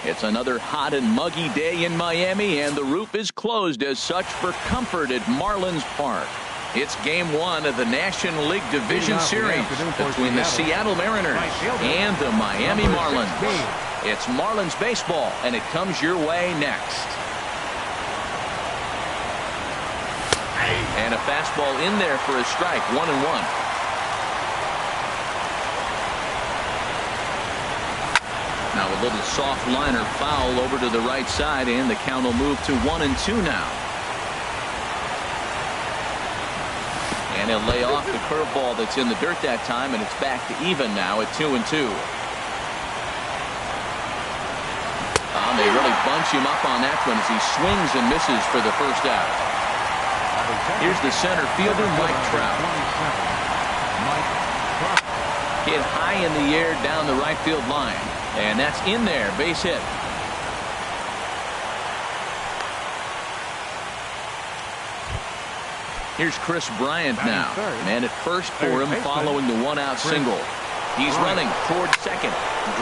It's another hot and muggy day in Miami, and the roof is closed as such for comfort at Marlins Park. It's Game 1 of the National League Division Series between the Seattle Mariners and the Miami Marlins. It's Marlins baseball, and it comes your way next. And a fastball in there for a strike, 1-1. Now a little soft liner foul over to the right side, and the count will move to 1-2 now. And he'll lay off the curveball that's in the dirt that time, and it's back to even now at 2-2. They really bunch him up on that one as he swings and misses for the first out. Here's the center fielder, Mike Trout. Hit high in the air down the right field line. And that's in there, base hit. Here's Chris Bryant now. Man at first for him following the one-out single. He's running toward second.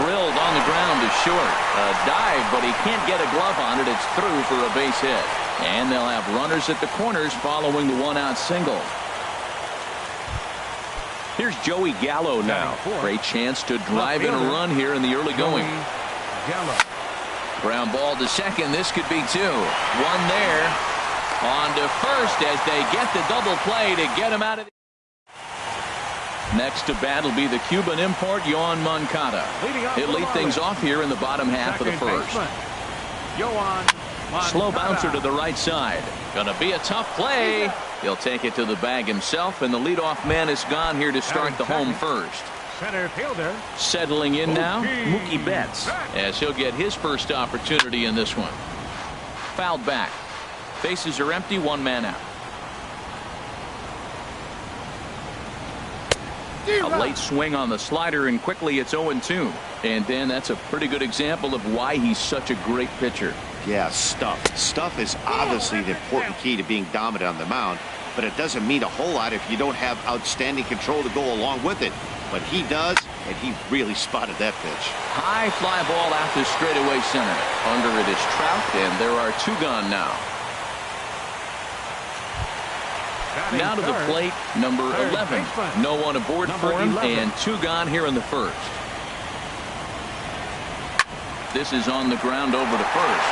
Drilled on the ground to short. A dive, but he can't get a glove on it. It's through for a base hit. And they'll have runners at the corners following the one-out single. Here's Joey Gallo now. Great chance to drive in a run here in the early going. Ground ball to second. This could be two. One there. On to first as they get the double play to get him out of the... Next to bat will be the Cuban import, Yoan Moncada. He'll lead things off here in the bottom half of the first. Slow bouncer to the right side. Gonna be a tough play. He'll take it to the bag himself, and the leadoff man is gone here to start the home first. Center fielder. Settling in now, Mookie Betts, as he'll get his first opportunity in this one. Fouled back. Bases are empty, one man out. A late swing on the slider, and quickly it's 0-2. And then that's a pretty good example of why he's such a great pitcher. Yeah, stuff. Stuff is obviously the important key to being dominant on the mound, but it doesn't mean a whole lot if you don't have outstanding control to go along with it. But he does, and he really spotted that pitch. High fly ball out to straightaway center. Under it is Trout, and there are two gone now. Now to the plate, number 11. No one aboard for him, and two gone here in the first. This is on the ground over to first.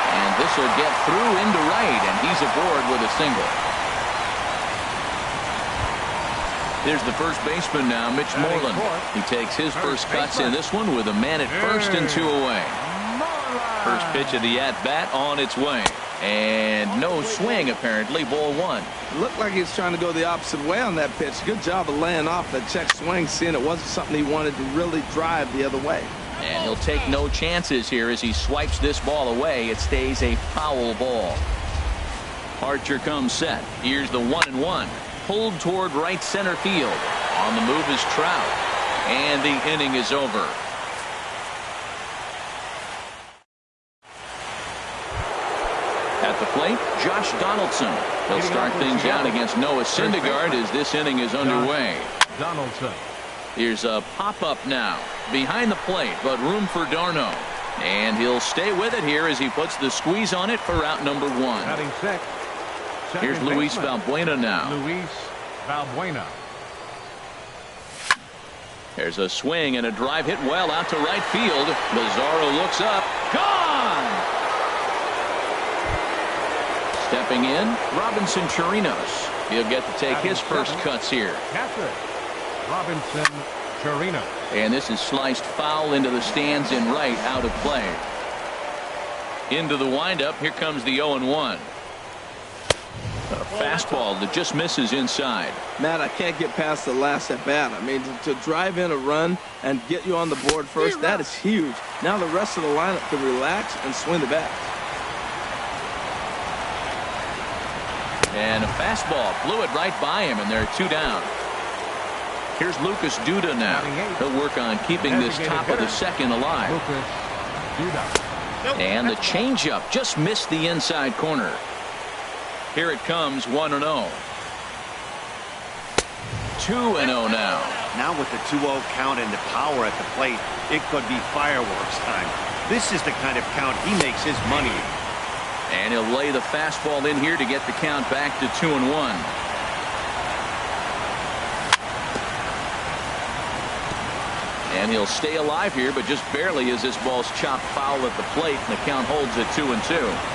And this will get through into right, and he's aboard with a single. There's the first baseman now, Mitch Moreland. He takes his first cuts in this one with a man at first and two away. First pitch of the at-bat on its way. And no swing, apparently. Ball one. It looked like he was trying to go the opposite way on that pitch. Good job of laying off that check swing, seeing it wasn't something he wanted to really drive the other way. And he'll take no chances here as he swipes this ball away. It stays a foul ball. Archer comes set. Here's the 1-1. Pulled toward right center field. On the move is Trout. And the inning is over. At the plate, Josh Donaldson. He'll start things out against Noah Syndergaard as this inning is underway. Donaldson. Here's a pop-up now. Behind the plate, but room for Darno. And he'll stay with it here as he puts the squeeze on it for out number one. Here's Luis Valbuena now. Luis Valbuena. There's a swing and a drive hit well out to right field. Lazaro looks up. Gone! Stepping in, Robinson Chirinos. He'll get to take his first cuts here. Robinson Chirinos. And this is sliced foul into the stands in right, out of play. Into the windup, here comes the 0-1. A fastball that just misses inside. Matt, I can't get past the last at bat. I mean, to drive in a run and get you on the board first, that is huge. Now the rest of the lineup can relax and swing the bat. And a fastball blew it right by him, and there are two down. Here's Lucas Duda now. He'll work on keeping this top of the second alive. And the changeup just missed the inside corner. Here it comes, 1-0. 2-0 now. Now with the 2-0 count and the power at the plate, it could be fireworks time. This is the kind of count he makes his money. And he'll lay the fastball in here to get the count back to 2-1. And he'll stay alive here, but just barely as this ball's chopped foul at the plate, and the count holds at 2-2.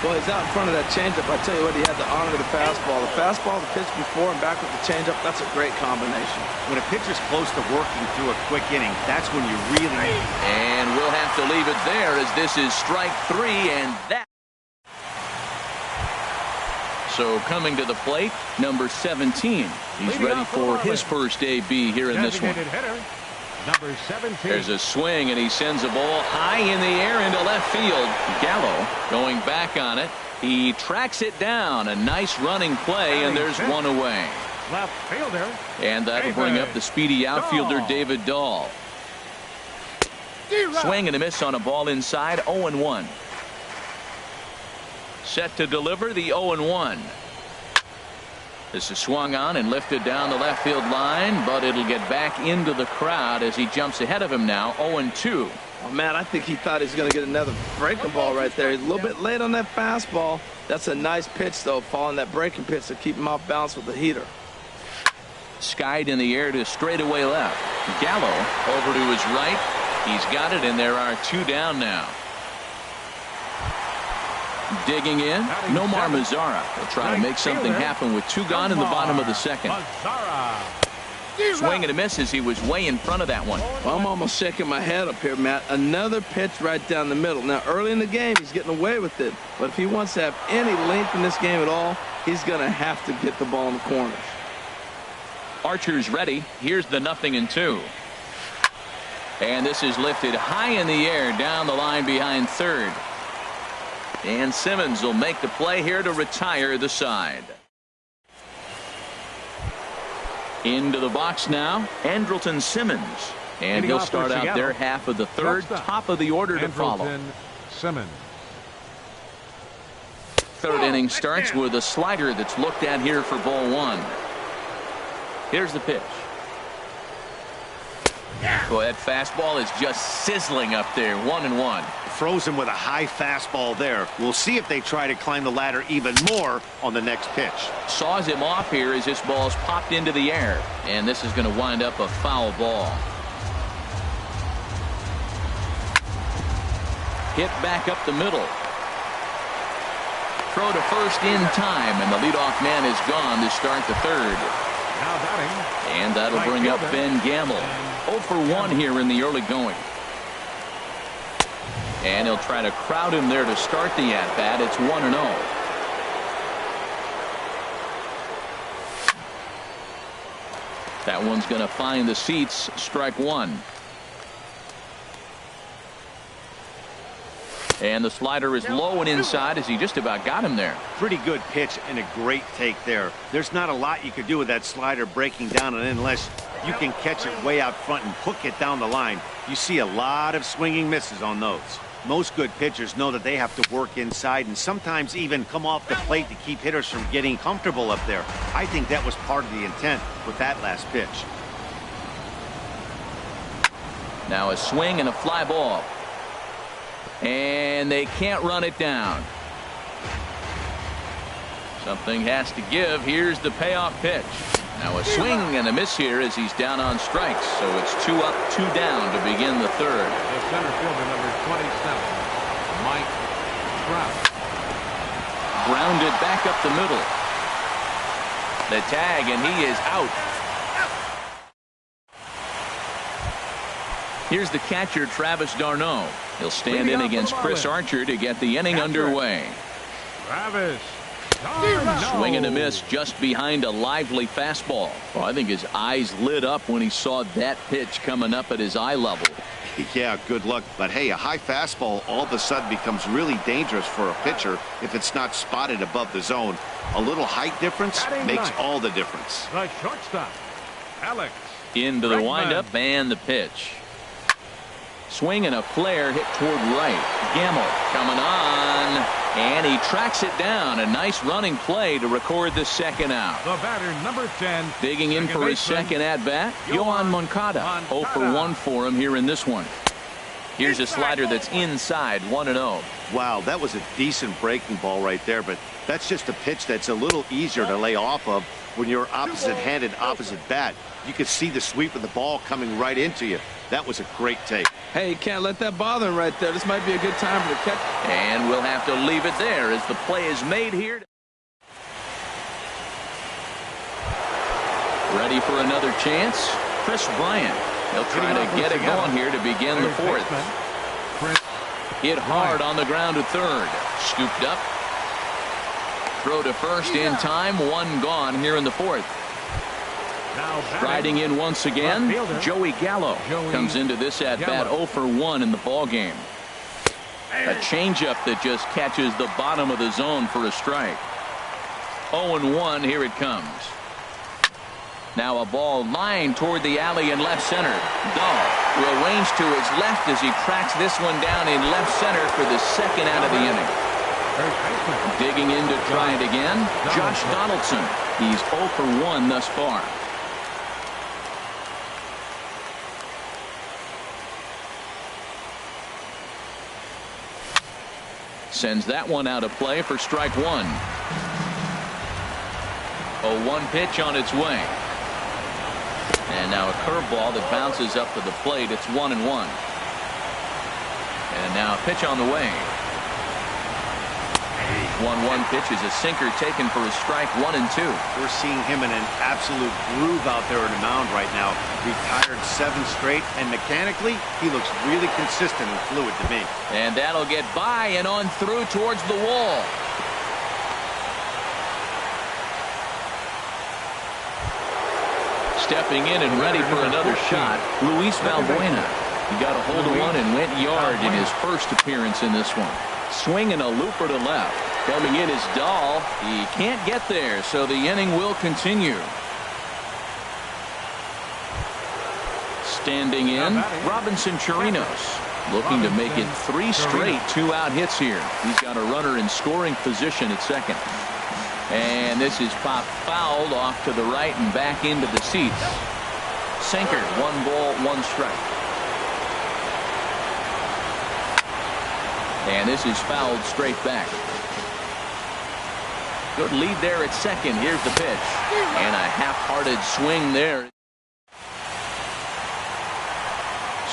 Well, he's out in front of that changeup. I tell you what, he had to honor the fastball. The fastball, the pitch before, and back with the changeup, that's a great combination. When a pitcher's close to working through a quick inning, that's when you really... And we'll have to leave it there as this is strike 3, and that... So coming to the plate, number 17. He's ready for his first AB here in this one. Hitter, number 17. There's a swing, and he sends a ball high in the air into left field. Gallo going back on it. He tracks it down. A nice running play, and there's one away. Left fielder. And that'll bring up the speedy outfielder, David Dahl. Swing and a miss on a ball inside, 0-1. Set to deliver the 0-1. This is swung on and lifted down the left field line, but it'll get back into the crowd as he jumps ahead of him now, 0-2. Oh, man, I think he thought he was going to get another breaking ball right there. He's a little bit late on that fastball. That's a nice pitch, though, following that breaking pitch to keep him off balance with the heater. Skied in the air to straightaway left. Gallo over to his right. He's got it, and there are 2 down now. Digging in, Nomar Mazara will try to make something happen with 2 gone in the bottom of the second. Swing and a miss as he was way in front of that one. Well, I'm almost shaking my head up here, Matt. Another pitch right down the middle. Now, early in the game, he's getting away with it. But if he wants to have any length in this game at all, he's going to have to get the ball in the corners. Archer's ready. Here's the 0-2. And this is lifted high in the air down the line behind third. And Simmons will make the play here to retire the side. Into the box now, Andrelton Simmons. And he'll start out their half of the third, top of the order to follow. Simmons. Third inning starts with a slider that's looked at here for ball 1. Here's the pitch. Well, that fastball is just sizzling up there, 1-1. Froze him with a high fastball there. We'll see if they try to climb the ladder even more on the next pitch. Saws him off here as this ball's popped into the air. And this is going to wind up a foul ball. Hit back up the middle. Throw to first in time, and the leadoff man is gone to start the third. Now batting. And that'll bring up Ben Gamble. 0 for 1 here in the early going. And he'll try to crowd him there to start the at-bat. It's 1-0. That one's going to find the seats. Strike 1. And the slider is low and inside as he just about got him there. Pretty good pitch and a great take there. There's not a lot you could do with that slider breaking down, and unless you can catch it way out front and hook it down the line, you see a lot of swinging misses on those. Most good pitchers know that they have to work inside and sometimes even come off the plate to keep hitters from getting comfortable up there. I think that was part of the intent with that last pitch. Now a swing and a fly ball. And they can't run it down. Something has to give. Here's the payoff pitch. Now a swing and a miss here as he's down on strikes. So it's 2 up, 2 down to begin the third. The center fielder, number 27, Mike Trout. Grounded back up the middle. The tag, and he is out. Here's the catcher, Travis d'Arnaud. He'll stand in against Chris Archer to get the inning underway. Travis. Swing and a miss just behind a lively fastball. Well, I think his eyes lit up when he saw that pitch coming up at his eye level. Yeah, good luck. But hey, a high fastball all of a sudden becomes really dangerous for a pitcher if it's not spotted above the zone. A little height difference makes all the difference. The shortstop, Alex. Into the windup and the pitch. Swing and a flare hit toward right. Gamble coming on, and he tracks it down. A nice running play to record the second out. The batter, number 10. Digging in for his second at-bat, Yohan Moncada. 0 for 1 for him here in this one. Here's a slider that's inside, 1-0. Wow, that was a decent breaking ball right there, but that's just a pitch that's a little easier to lay off of when you're opposite-handed, opposite bat. You could see the sweep of the ball coming right into you. That was a great take. Hey, you can't let that bother him right there. This might be a good time for the catch. And we'll have to leave it there as the play is made here. Ready for another chance? Chris Bryant. He'll try to get it going here to begin the fourth. Hit hard on the ground to third. Scooped up. Throw to first in time. One gone here in the fourth. Riding in once again, Joey Gallo comes into this at-bat 0 for 1 in the ballgame. A changeup that just catches the bottom of the zone for a strike. 0-1, here it comes. Now a ball lined toward the alley in left center. Dahl will range to his left as he tracks this one down in left center for the second out of the inning. Digging in to try it again, Josh Donaldson. He's 0 for 1 thus far. Sends that one out of play for strike one. 0-1 pitch on its way. And now a curveball that bounces up to the plate. It's 1-1. And now a pitch on the way. 1-1 pitch is a sinker taken for a strike. 1-2. We're seeing him in an absolute groove out there on the mound right now. Retired 7 straight, and mechanically, he looks really consistent and fluid to me. And that'll get by and on through towards the wall. Stepping in and ready for another shot, Luis Valbuena. He got a hold of one and went yard in his first appearance in this one. Swinging a looper to left. Coming in is Dahl. He can't get there, so the inning will continue. Standing in, Robinson Chirinos. Looking to make it 3 straight 2-out hits here. He's got a runner in scoring position at second. And this is popped fouled off to the right and back into the seats. Sinker, 1 ball, 1 strike. And this is fouled straight back. Good lead there at second. Here's the pitch. And a half-hearted swing there.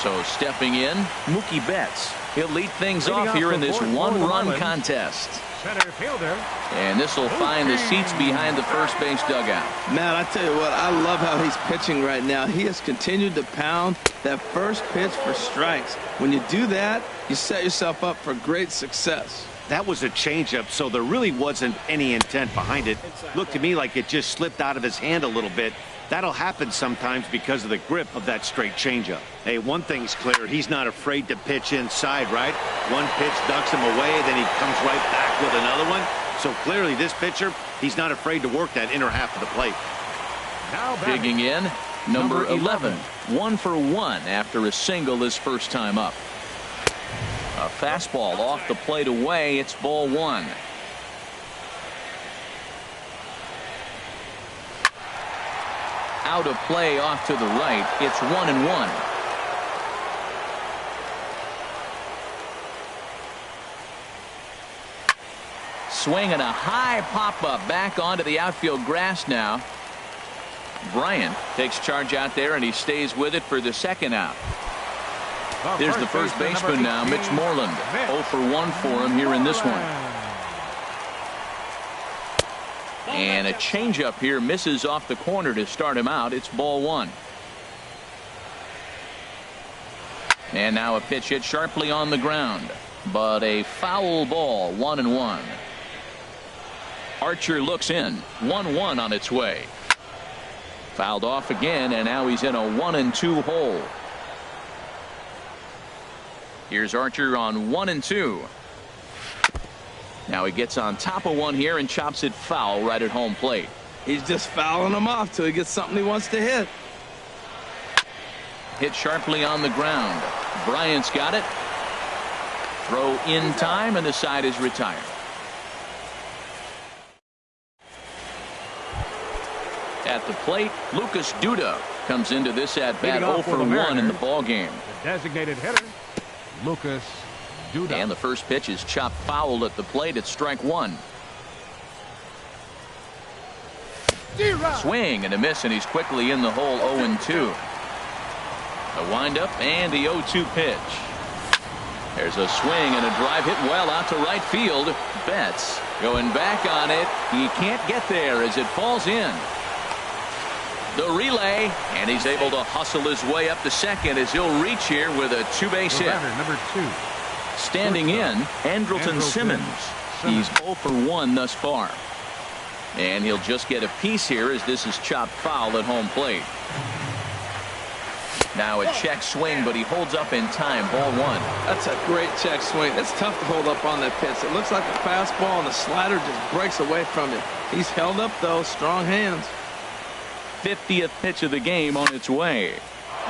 So stepping in, Mookie Betts. He'll lead things off here in this 1-run contest. Center fielder. And this will find the seats behind the first base dugout. Man, I tell you what, I love how he's pitching right now. He has continued to pound that first pitch for strikes. When you do that, you set yourself up for great success. That was a changeup, so there really wasn't any intent behind it. Looked to me like it just slipped out of his hand a little bit. That'll happen sometimes because of the grip of that straight changeup. Hey, one thing's clear. He's not afraid to pitch inside, right? One pitch ducks him away, then he comes right back with another one. So clearly this pitcher, he's not afraid to work that inner half of the plate. Digging in, number 11. 1 for 1 after a single his first time up. A fastball off the plate away. It's ball 1. Out of play off to the right. It's 1-1. Swinging a high pop-up back onto the outfield grass now. Bryant takes charge out there, and he stays with it for the second out. Here's the first baseman now, Mitch Moreland. 0 for 1 for him here in this one. And a changeup here misses off the corner to start him out. It's ball 1. And now a pitch hit sharply on the ground, but a foul ball. 1-1. Archer looks in. 1-1 on its way. Fouled off again, and now he's in a 1-2 hole. Here's Archer on 1-2. Now he gets on top of one here and chops it foul right at home plate. He's just fouling him off till he gets something he wants to hit. Hit sharply on the ground. Bryant's got it. Throw in time, and the side is retired. At the plate, Lucas Duda comes into this at bat 0 for 1 in the ball game. The designated hitter, Lucas Duda. And the first pitch is chopped foul at the plate. It's strike one. Swing and a miss, and he's quickly in the hole. 0-2. A windup and the 0-2 pitch. There's a swing and a drive hit well out to right field. Betts going back on it. He can't get there as it falls in. The relay, and he's able to hustle his way up to second as he'll reach here with a two-base hit. Number 2. Standing in, Andrelton Simmons. He's 0 for 1 thus far. And he'll just get a piece here as this is chopped foul at home plate. Now a check swing, but he holds up in time. Ball one. That's a great check swing. It's tough to hold up on that pitch. It looks like a fastball, and the slider just breaks away from it. He's held up, though. Strong hands. 50th pitch of the game on its way.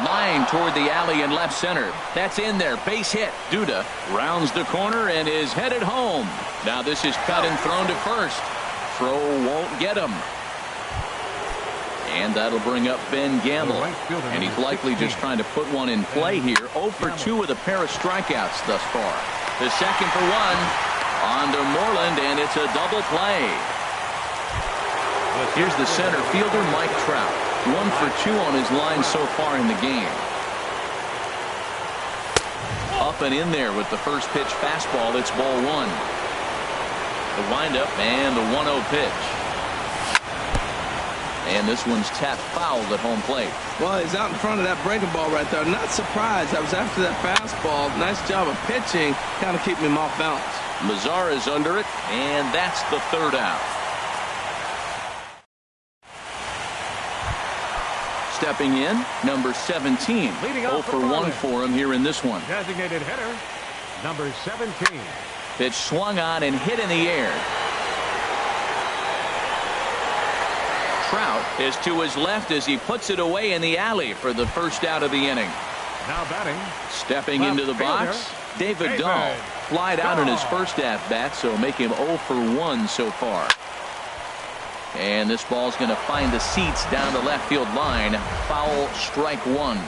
Line toward the alley in left center. That's in there. Base hit. Duda rounds the corner and is headed home. Now this is cut and thrown to first. Throw won't get him. And that'll bring up Ben Gamble. And he's likely just trying to put one in play here. 0 for 2 with a pair of strikeouts thus far. The second for one on to Moreland, and it's a double play. Here's the center fielder, Mike Trout. 1 for 2 on his line so far in the game. Up and in there with the first pitch fastball. It's ball one. The windup and the 1-0 pitch. And this one's tapped foul at home plate. Well, he's out in front of that breaking ball right there. Not surprised. I was after that fastball. Nice job of pitching, kind of keeping him off balance. Lazar is under it, and that's the third out. Stepping in, number 17. 0 for 1 for him here in this one. Designated hitter, number 17. Pitch swung on and hit in the air. Trout is to his left as he puts it away in the alley for the first out of the inning. Now batting. Stepping into the box, David Dahl. Flied out in his first at-bat, so make him 0 for 1 so far. And this ball's going to find the seats down the left field line. Foul, strike one.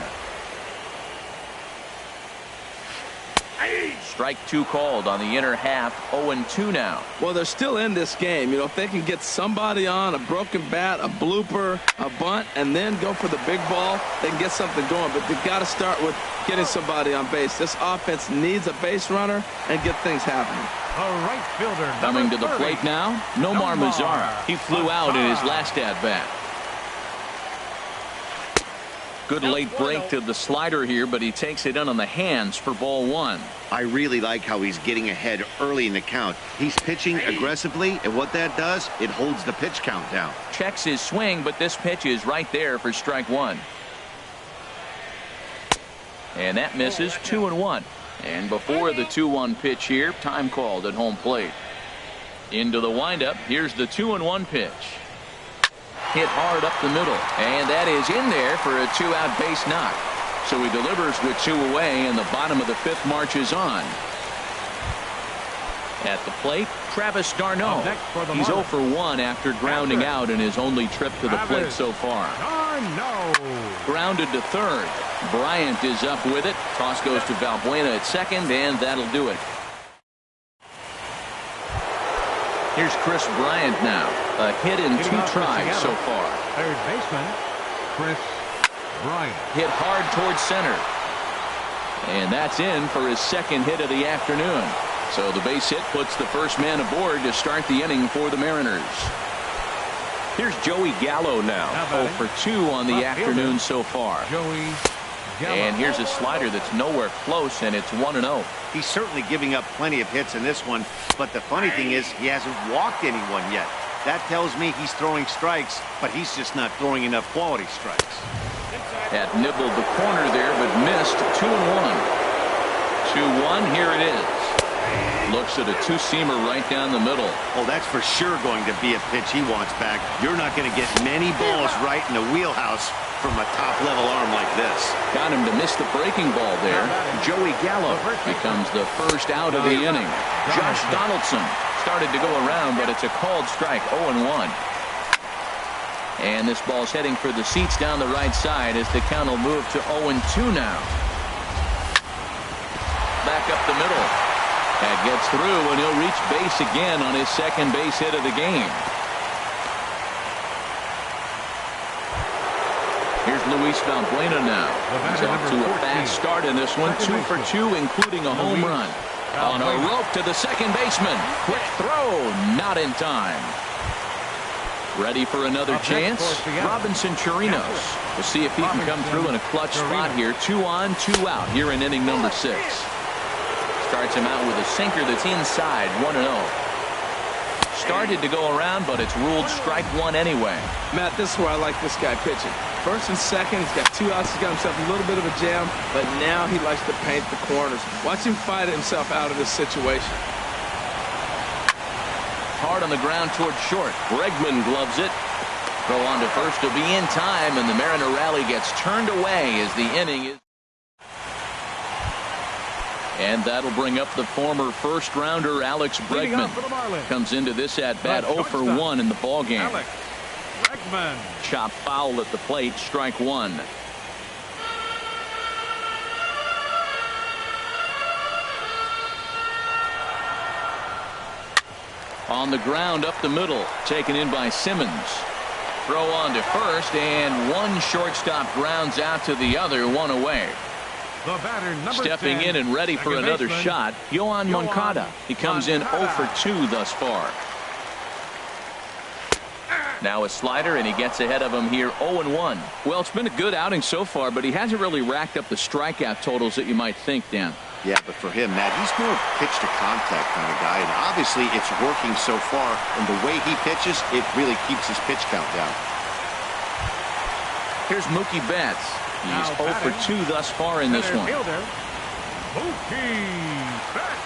Strike two called on the inner half. 0-2 now. Well, they're still in this game. You know, if they can get somebody on, a broken bat, a blooper, a bunt, and then go for the big ball, they can get something going. But they've got to start with getting somebody on base. This offense needs a base runner and get things happening. A right fielder. Coming to the plate now, Nomar Mazara. He flew out in his last at-bat. Good late break to the slider here, but he takes it in on the hands for ball one. I really like how he's getting ahead early in the count. He's pitching aggressively, and what that does, it holds the pitch count down. Checks his swing, but this pitch is right there for strike one. And that misses. 2-1. And before the 2-1 pitch here, time called at home plate. Into the windup. Here's the 2-1 pitch. Hit hard up the middle, and that is in there for a two-out base knock. So he delivers with two away, and the bottom of the fifth marches on. At the plate, Travis d'Arnaud. He's 0 for 1 after grounding out in his only trip to the plate so far. Grounded to third. Bryant is up with it. Toss goes to Valbuena at second, and that'll do it. Here's Chris Bryant now. A hit in two tries so far. Third baseman, Chris Bryant. Hit hard towards center. And that's in for his second hit of the afternoon. So the base hit puts the first man aboard to start the inning for the Mariners. Here's Joey Gallo now. 0 for 2 on the afternoon so far. Joey Gallo. And here's a slider that's nowhere close, and it's 1-0. He's certainly giving up plenty of hits in this one, but the funny thing is he hasn't walked anyone yet. That tells me he's throwing strikes, but he's just not throwing enough quality strikes. Had nibbled the corner there, but missed. 2-1. 2-1, here it is. Looks at a two-seamer right down the middle. Oh, that's for sure going to be a pitch he wants back. You're not going to get many balls right in the wheelhouse from a top-level arm like this. Got him to miss the breaking ball there. Joey Gallo becomes the first out of the inning. Josh Donaldson started to go around, but it's a called strike. 0-1. And this ball's heading for the seats down the right side as the count will move to 0-2 now. back up the middle. That gets through, and he'll reach base again on his second base hit of the game. Here's Luis Valbuena now. He's off to a fast start in this one. 2 for 2, including a home run. On a rope to the second baseman. Quick throw, not in time. Ready for another chance? Robinson Chirinos. We'll see if he can come through in a clutch spot here. 2 on, 2 out here in inning number 6. Starts him out with a sinker that's inside. 1-0. Started to go around, but it's ruled strike 1 anyway. Matt, this is where I like this guy pitching. First and second, he's got 2 outs. He's got himself a little bit of a jam, but now he likes to paint the corners. Watch him fight himself out of this situation. Hard on the ground towards short. Bregman gloves it. Throw on to first to be in time, and the Mariner rally gets turned away as the inning is. And that'll bring up the former first-rounder Alex Bregman. Comes into this at-bat 0 for 1 in the ballgame. Alex Bregman. Chop foul at the plate, strike 1. On the ground up the middle, taken in by Simmons. Throw on to first, and one shortstop grounds out to the other, 1 away. The batter, number Stepping 10, in and ready for another baseman, shot, Yohan Moncada. He comes in 0 for 2 thus far. Now a slider, and he gets ahead of him here 0-1. Well, it's been a good outing so far, but he hasn't really racked up the strikeout totals that you might think, Dan. Yeah, but for him, Matt, he's more pitch-to-contact kind of guy, and obviously it's working so far, and the way he pitches, it really keeps his pitch count down. Here's Mookie Betts. He's 0 for 2 thus far in this one. Mookie Betts.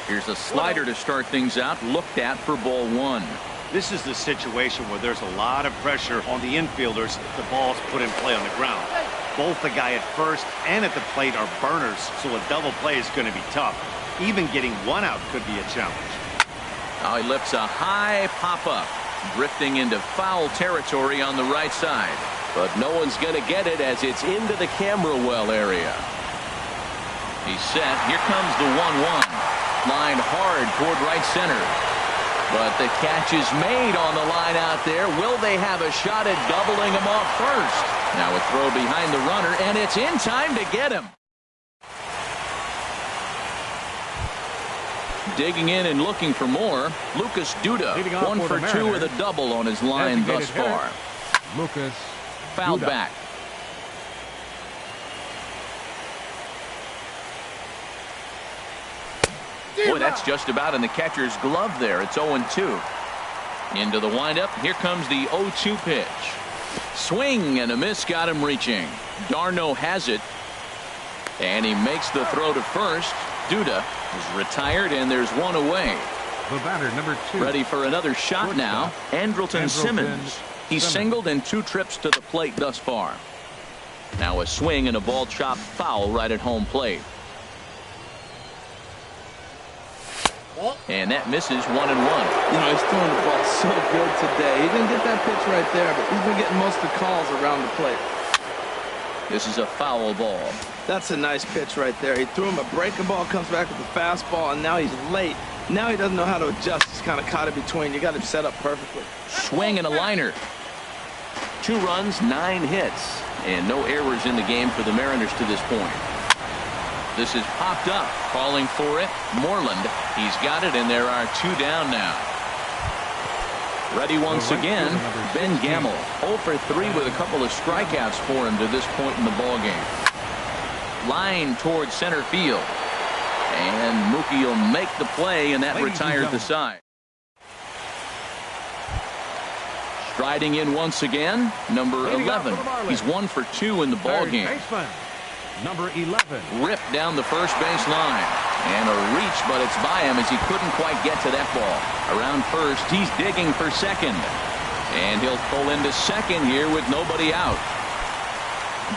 Here's a slider to start things out, looked at for ball 1. This is the situation where there's a lot of pressure on the infielders if the ball's put in play on the ground. Both the guy at first and at the plate are burners, so a double play is going to be tough. Even getting 1 out could be a challenge. Now he lifts a high pop-up, drifting into foul territory on the right side. But no one's going to get it as it's into the camera well area. He's set. Here comes the 1-1. Line hard toward right center. But the catch is made on the line out there. Will they have a shot at doubling him off first? Now a throw behind the runner, and it's in time to get him. Digging in and looking for more, Lucas Duda. 1 for 2 with a double on his line thus far. Lucas Fouled Duda. back. Boy, that's just about in the catcher's glove there. It's 0-2. Into the windup. Here comes the 0-2 pitch. Swing and a miss got him reaching. Darno has it. And he makes the throw to first. Duda is retired, and there's 1 away. The batter, number 2. Ready for another shot now. Andrelton Simmons. He's singled in 2 trips to the plate thus far. Now a swing and a ball chopped foul right at home plate. And that misses 1-1. You know, he's throwing the ball so good today. He didn't get that pitch right there, but he's been getting most of the calls around the plate. This is a foul ball. That's a nice pitch right there. He threw him a breaking ball, comes back with a fastball, and now he's late. Now he doesn't know how to adjust. He's kind of caught in between. You got him set up perfectly. Swing and a liner. 2 runs, 9 hits, and no errors in the game for the Mariners to this point. This is popped up, calling for it. Moreland, he's got it, and there are 2 down now. Ready once again, Ben Gamel. 0 for 3 with a couple of strikeouts for him to this point in the ballgame. Line towards center field. And Mookie will make the play, and that retires the side. Striding in once again, number 11. He's 1 for 2 in the ballgame. Number 11. Ripped down the first base line. And a reach, but it's by him as he couldn't quite get to that ball. Around first, he's digging for second. And he'll pull into second here with nobody out.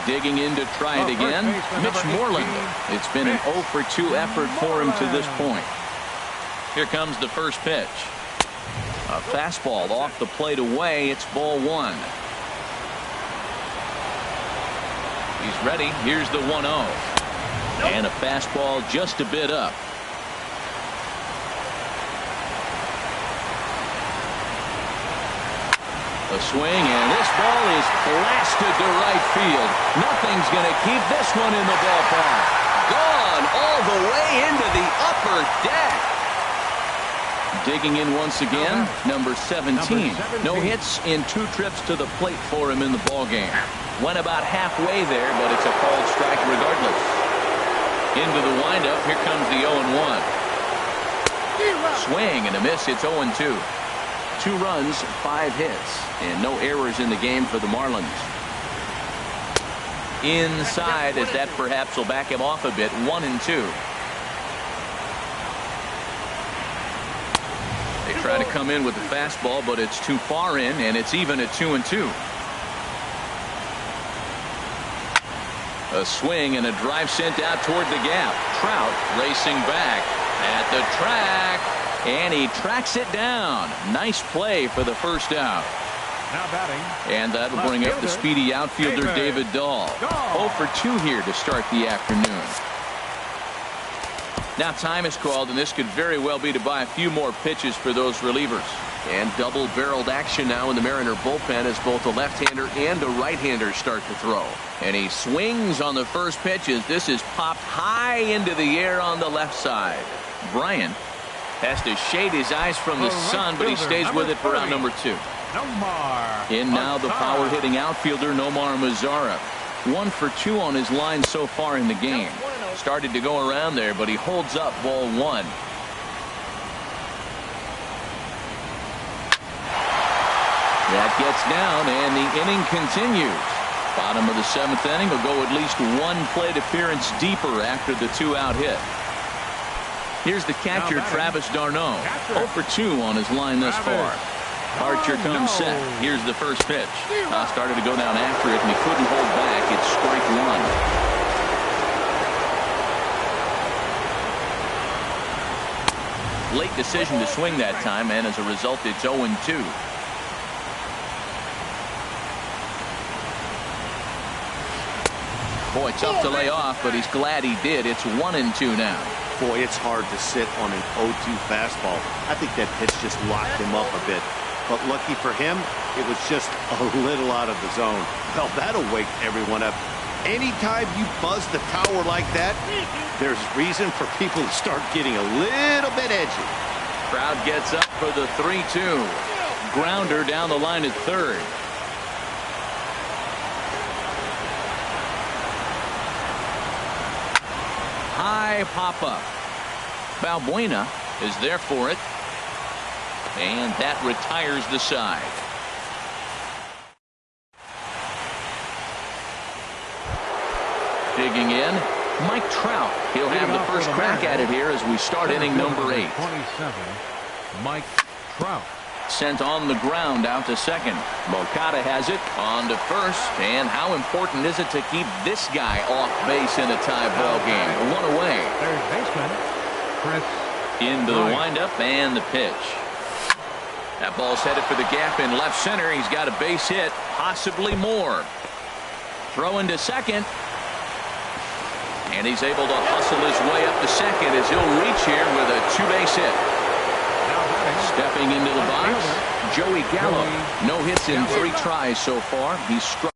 Digging in to try it again, Mitch Moreland. It's been an 0 for 2 effort for him to this point. Here comes the first pitch. A fastball off the plate away. It's ball 1. He's ready. Here's the 1-0. And a fastball just a bit up. A swing, and this ball is blasted to right field. Nothing's going to keep this one in the ballpark. Gone all the way into the upper deck. Digging in once again, number 17. No hits in 2 trips to the plate for him in the ballgame. Went about halfway there, but it's a called strike regardless. Into the windup, here comes the 0-1. Swing and a miss, it's 0-2. 2 runs, 5 hits, and no errors in the game for the Marlins. Inside, as that perhaps will back him off a bit, 1-2. They try to come in with the fastball, but it's too far in, and it's even at 2-2. A swing and a drive sent out toward the gap. Trout racing back at the track, and he tracks it down. Nice play for the first out. Now batting. And that'll bring up the speedy outfielder David Dahl. 0 for 2 here to start the afternoon. Now time is called, and this could very well be to buy a few more pitches for those relievers. And double-barreled action now in the Mariner bullpen as both a left-hander and a right-hander start to throw. And he swings on the first pitch as this is popped high into the air on the left side. Bryant has to shade his eyes from the sun, but he stays with it for round number 2. In now the power-hitting outfielder Nomar Mazara. 1 for 2 on his line so far in the game. Started to go around there, but he holds up ball 1. That gets down, and the inning continues. Bottom of the 7th inning will go at least 1 plate appearance deeper after the 2-out hit. Here's the catcher, Travis d'Arnaud. 0 for 2 on his line thus far. Archer comes set. Here's the first pitch. Started to go down after it, and he couldn't hold back. It's strike 1. Late decision to swing that time, and as a result, it's 0-2. Boy, tough to lay off, but he's glad he did. It's 1-2 now. Boy, it's hard to sit on an 0-2 fastball. I think that pitch just locked him up a bit. But lucky for him, it was just a little out of the zone. Well, that'll wake everyone up. Anytime you buzz the tower like that, there's reason for people to start getting a little bit edgy. Crowd gets up for the 3-2. Grounder down the line at third. High pop-up. Balbuena is there for it. And that retires the side. Digging in, Mike Trout. He'll have the first crack at it here as we start inning number 8. 27, Mike Trout. Sent on the ground out to second. Moncada has it on to first. And how important is it to keep this guy off base in a tie ball game? 1 away. Third baseman, Chris. Into the windup and the pitch. That ball's headed for the gap in left center. He's got a base hit, possibly more. Throw into second. And he's able to hustle his way up to second as he'll reach here with a 2-base hit. Stepping into the box, Joey Gallo. No hits in 3 tries so far. He's struck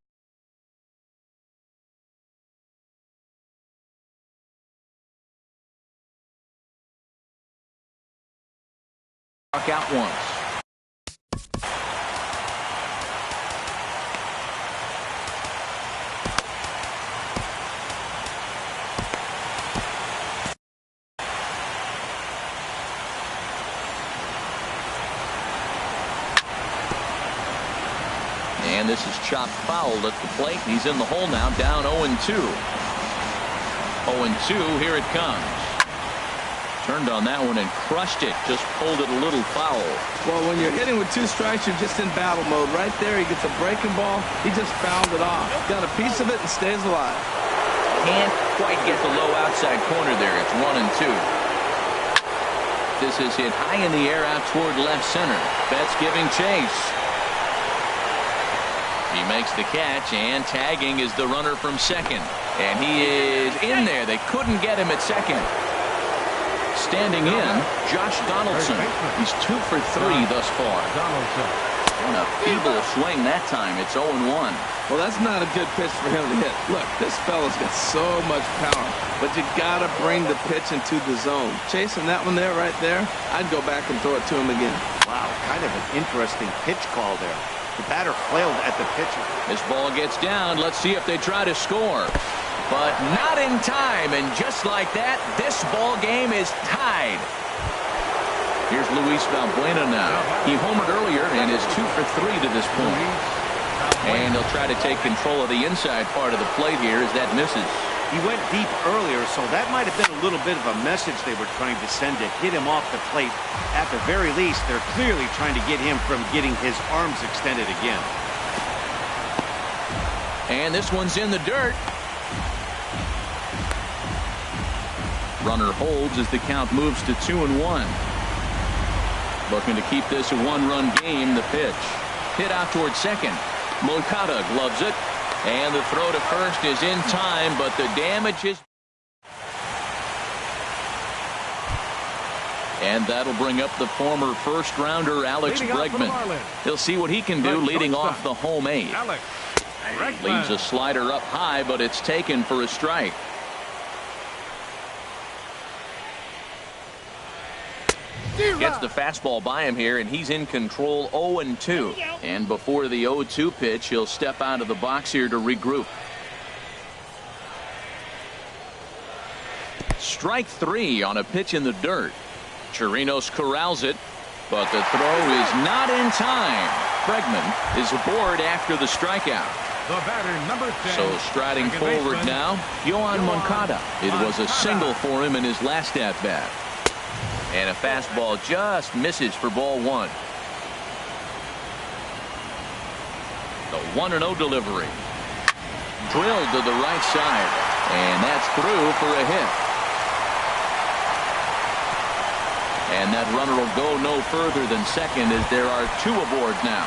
out once. And this is chopped foul at the plate. He's in the hole now, down 0-2. 0-2, here it comes. Turned on that one and crushed it. Just pulled it a little foul. Well, when you're hitting with 2 strikes, you're just in battle mode. Right there, he gets a breaking ball. He just fouled it off. Got a piece of it and stays alive. Can't quite get the low outside corner there. It's 1-2. This is hit high in the air out toward left center. Betts giving chase. He makes the catch, and tagging is the runner from second. And he is in there. They couldn't get him at second. Standing in, Josh Donaldson. He's 2 for 3 thus far. And a feeble swing that time. It's 0-1. Well, that's not a good pitch for him to hit. Look, this fella's got so much power, but you got to bring the pitch into the zone. Chasing that one there, right there, I'd go back and throw it to him again. Wow, kind of an interesting pitch call there. The batter flailed at the pitcher. This ball gets down. Let's see if they try to score. But not in time, and just like that, this ball game is tied. Here's Luis Valbuena now. He homered earlier and is 2 for 3 to this point. And he'll try to take control of the inside part of the plate here as that misses. He went deep earlier, so that might have been a little bit of a message they were trying to send to hit him off the plate. At the very least, they're clearly trying to get him from getting his arms extended again. And this one's in the dirt. Runner holds as the count moves to 2-1. Looking to keep this a one-run game. The pitch hit out towards second. Moncada gloves it, and the throw to first is in time, but the damage is. And that'll bring up the former first-rounder Alex Bregman. He'll see what he can do leading off the home 8. Leaves a slider up high, but it's taken for a strike. Gets the fastball by him here, and he's in control 0-2. And before the 0-2 pitch, he'll step out of the box here to regroup. Strike 3 on a pitch in the dirt. Chirinos corrals it, but the throw is not in time. Bregman is aboard after the strikeout. The batter, number 10. So striding forward now, Yohan Moncada. It was a single for him in his last at-bat. And a fastball just misses for ball 1. The 1-0 delivery. Drilled to the right side. And that's through for a hit. And that runner will go no further than second as there are 2 aboard now.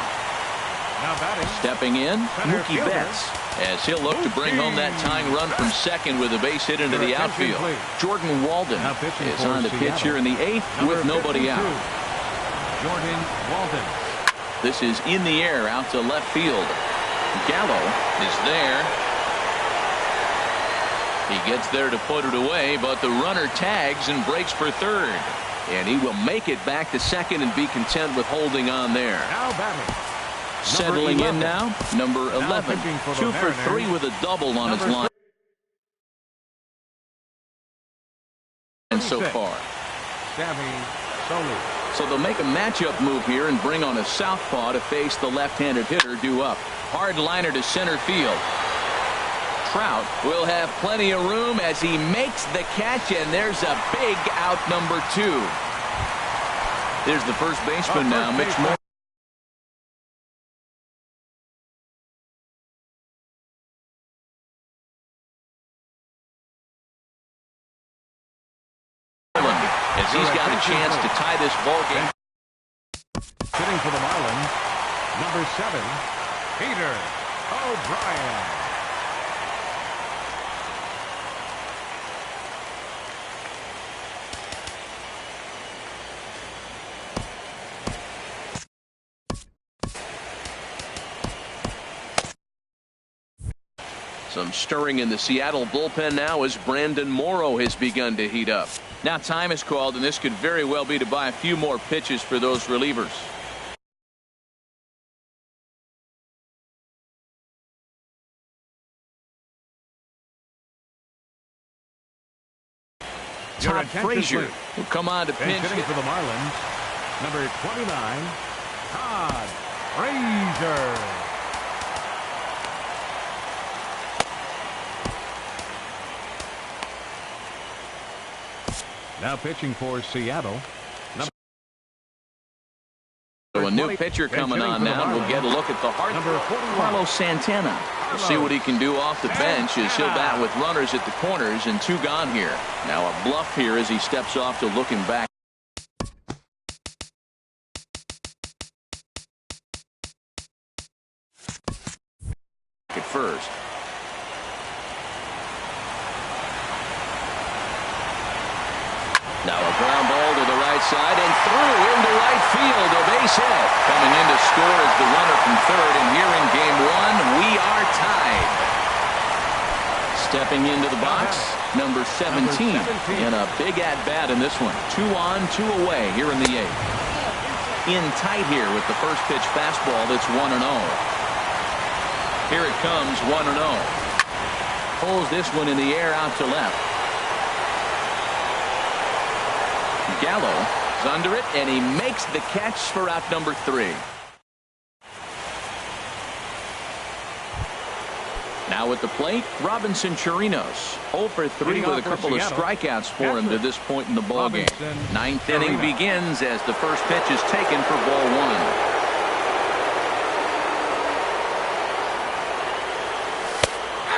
Now batting. Stepping in, Mookie Betts, as he'll look to bring home that tying run from second with a base hit into the outfield. Jordan Walden is on the pitch here in the 8th with nobody out. Jordan Walden. This is in the air out to left field. Gallo is there. He gets there to put it away, but the runner tags and breaks for third. And he will make it back to second and be content with holding on there. Now batting. Settling in now, number 11. 2 for 3 with a double on his line. And so far. So they'll make a matchup move here and bring on a southpaw to face the left-handed hitter due up. Hard liner to center field. Trout will have plenty of room as he makes the catch, and there's a big out, number 2. There's the first baseman now, Mitch Moore. As he's got a chance to tie this ball game. Sitting for the Marlins, number 7, Peter O'Brien. Some stirring in the Seattle bullpen now as Brandon Morrow has begun to heat up. Now time is called, and this could very well be to buy a few more pitches for those relievers. Todd Frazier will come on to pinch hitting for the Marlins, number 29, Todd Frazier. Now pitching for Seattle. So a new pitcher coming on now. We'll get a look at the heart. Carlos Santana. We'll see what he can do off the bench as he'll bat with runners at the corners and 2 gone here. Now a bluff here as he steps off to looking back. first. Now a ground ball to the right side and through into right field. A base hit. Coming in to score is the runner from third. And here in game one, we are tied. Stepping into the box, number 17. And a big at-bat in this one. 2 on, 2 away here in the 8th. In tight here with the first pitch fastball that's 1-0. Here it comes, 1-0. Pulls this one in the air out to left. Gallo is under it, and he makes the catch for out number 3. Now at the plate, Robinson Chirinos. 0 for 3 with a couple of strikeouts for him to this point in the ballgame. 9th inning begins as the first pitch is taken for ball 1.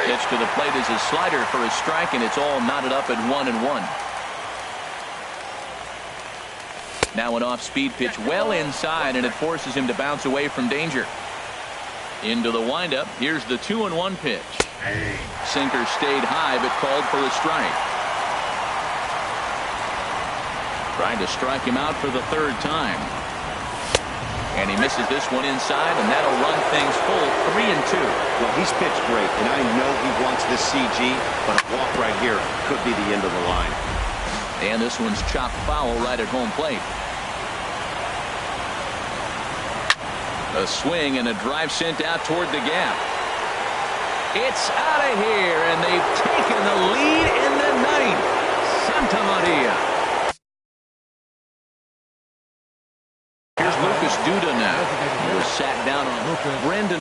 Pitch to the plate is a slider for a strike, and it's all knotted up at 1-1. Now an off-speed pitch well inside, and it forces him to bounce away from danger. Into the windup. Here's the 2-1 pitch. Sinker stayed high, but called for a strike. Trying to strike him out for the 3rd time. And he misses this one inside, and that'll run things full 3-2. Well, he's pitched great, and I know he wants this CG, but a walk right here could be the end of the line. And this one's chopped foul right at home plate. A swing and a drive sent out toward the gap. It's out of here, and they've taken the lead in the 9th. Santa Maria. Here's Lucas Duda now. He was sat down on Brendan.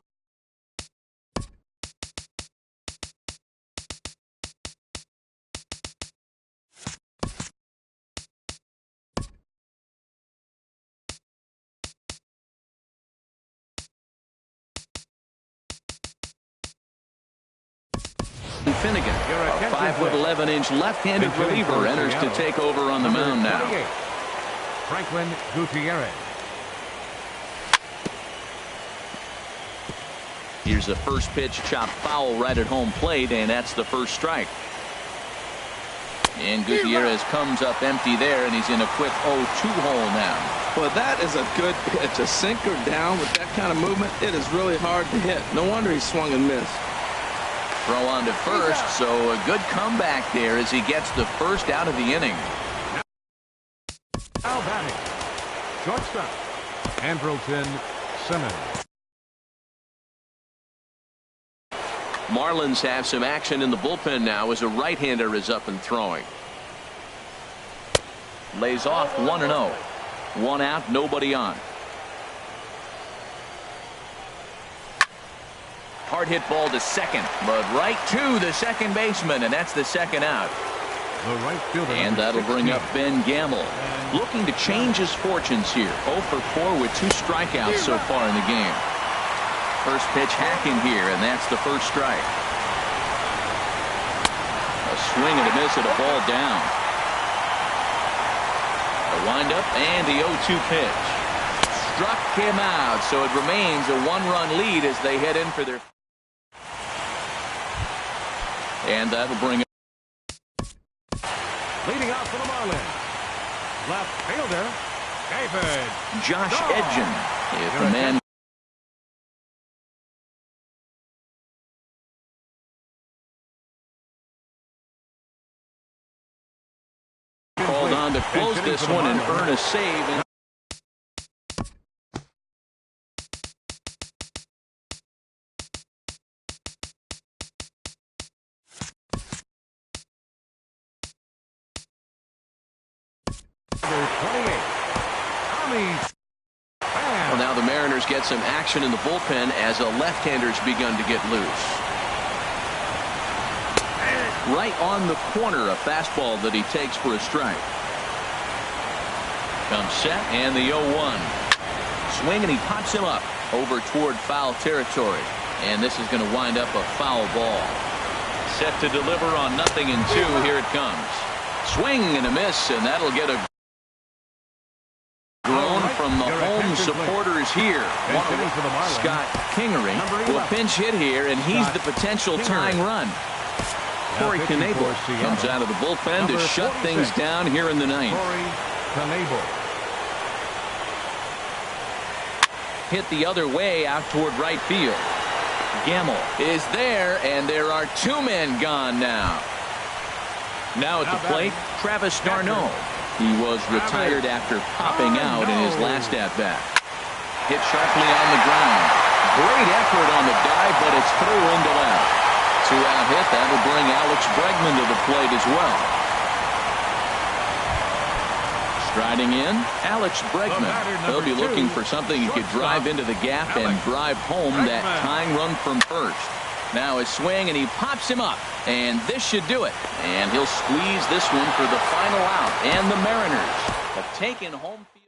Finnegan, a 5'11" left-handed reliever, enters to take over on the mound now. Franklin Gutierrez. Here's the first pitch, chopped foul right at home plate, and that's the first strike. And Gutierrez comes up empty there, and he's in a quick 0-2 hole now. Well, that is a good pitch. A sinker down with that kind of movement, it is really hard to hit. No wonder he swung and missed. Throw on to first, so a good comeback there as he gets the first out of the inning. Now batting, shortstop, Andrelton Simmons. Marlins have some action in the bullpen now as a right-hander is up and throwing. Lays off 1-0. 1 out, nobody on. Hard hit ball to second, but right to the second baseman, and that's the 2nd out. The right fielder, and that'll bring up Ben Gamble, looking to change his fortunes here. 0 for 4 with 2 strikeouts so far in the game. First pitch hacking here, and that's the first strike. A swing and a miss at a ball down. A windup and the 0-2 pitch. Struck him out, so it remains a 1-run lead as they head in for their. And that'll bring up. Leading off for the Marlins, left fielder, David. Josh Edgen. If the man. Called on to close this one and earn a save. And well, now the Mariners get some action in the bullpen as a left-hander's begun to get loose. Right on the corner, a fastball that he takes for a strike. Comes set and the 0-1. Swing and he pops him up over toward foul territory. And this is going to wind up a foul ball. Set to deliver on 0-2. Here it comes. Swing and a miss, and that'll get a grown from the home supporters here. Scott Kingery will pinch hit here, and he's the potential tying run. Corey Knebel comes out of the bullpen to shut things down here in the ninth. Hit the other way out toward right field. Gamble is there, and there are two men gone now. Now at the plate, Travis d'Arnaud. He was retired after popping out in his last at-bat. Hit sharply on the ground. Great effort on the dive, but it's through into left. Two-out hit. That'll bring Alex Bregman to the plate as well. Striding in, Alex Bregman. He'll be looking for something he could drive into the gap and drive home that tying run from first. Now his swing, and he pops him up. And this should do it. And he'll squeeze this one for the final out. And the Mariners have taken home field.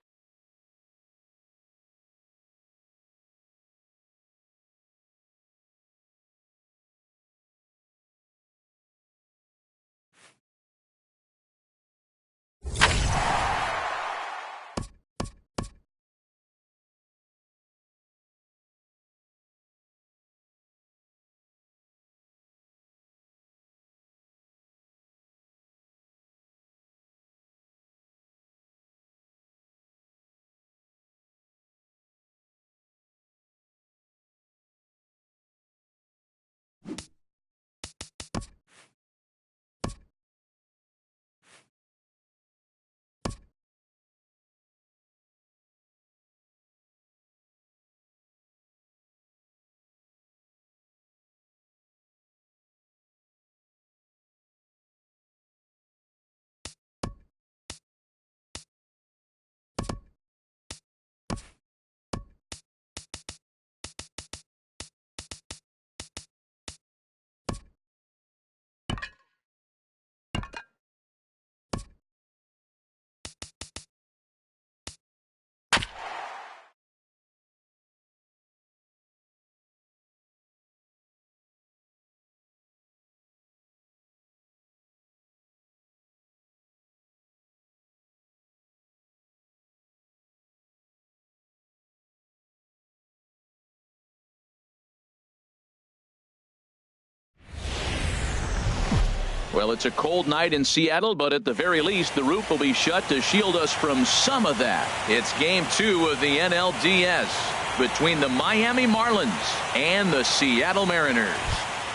Well, it's a cold night in Seattle, but at the very least, the roof will be shut to shield us from some of that. It's Game 2 of the NLDS between the Miami Marlins and the Seattle Mariners.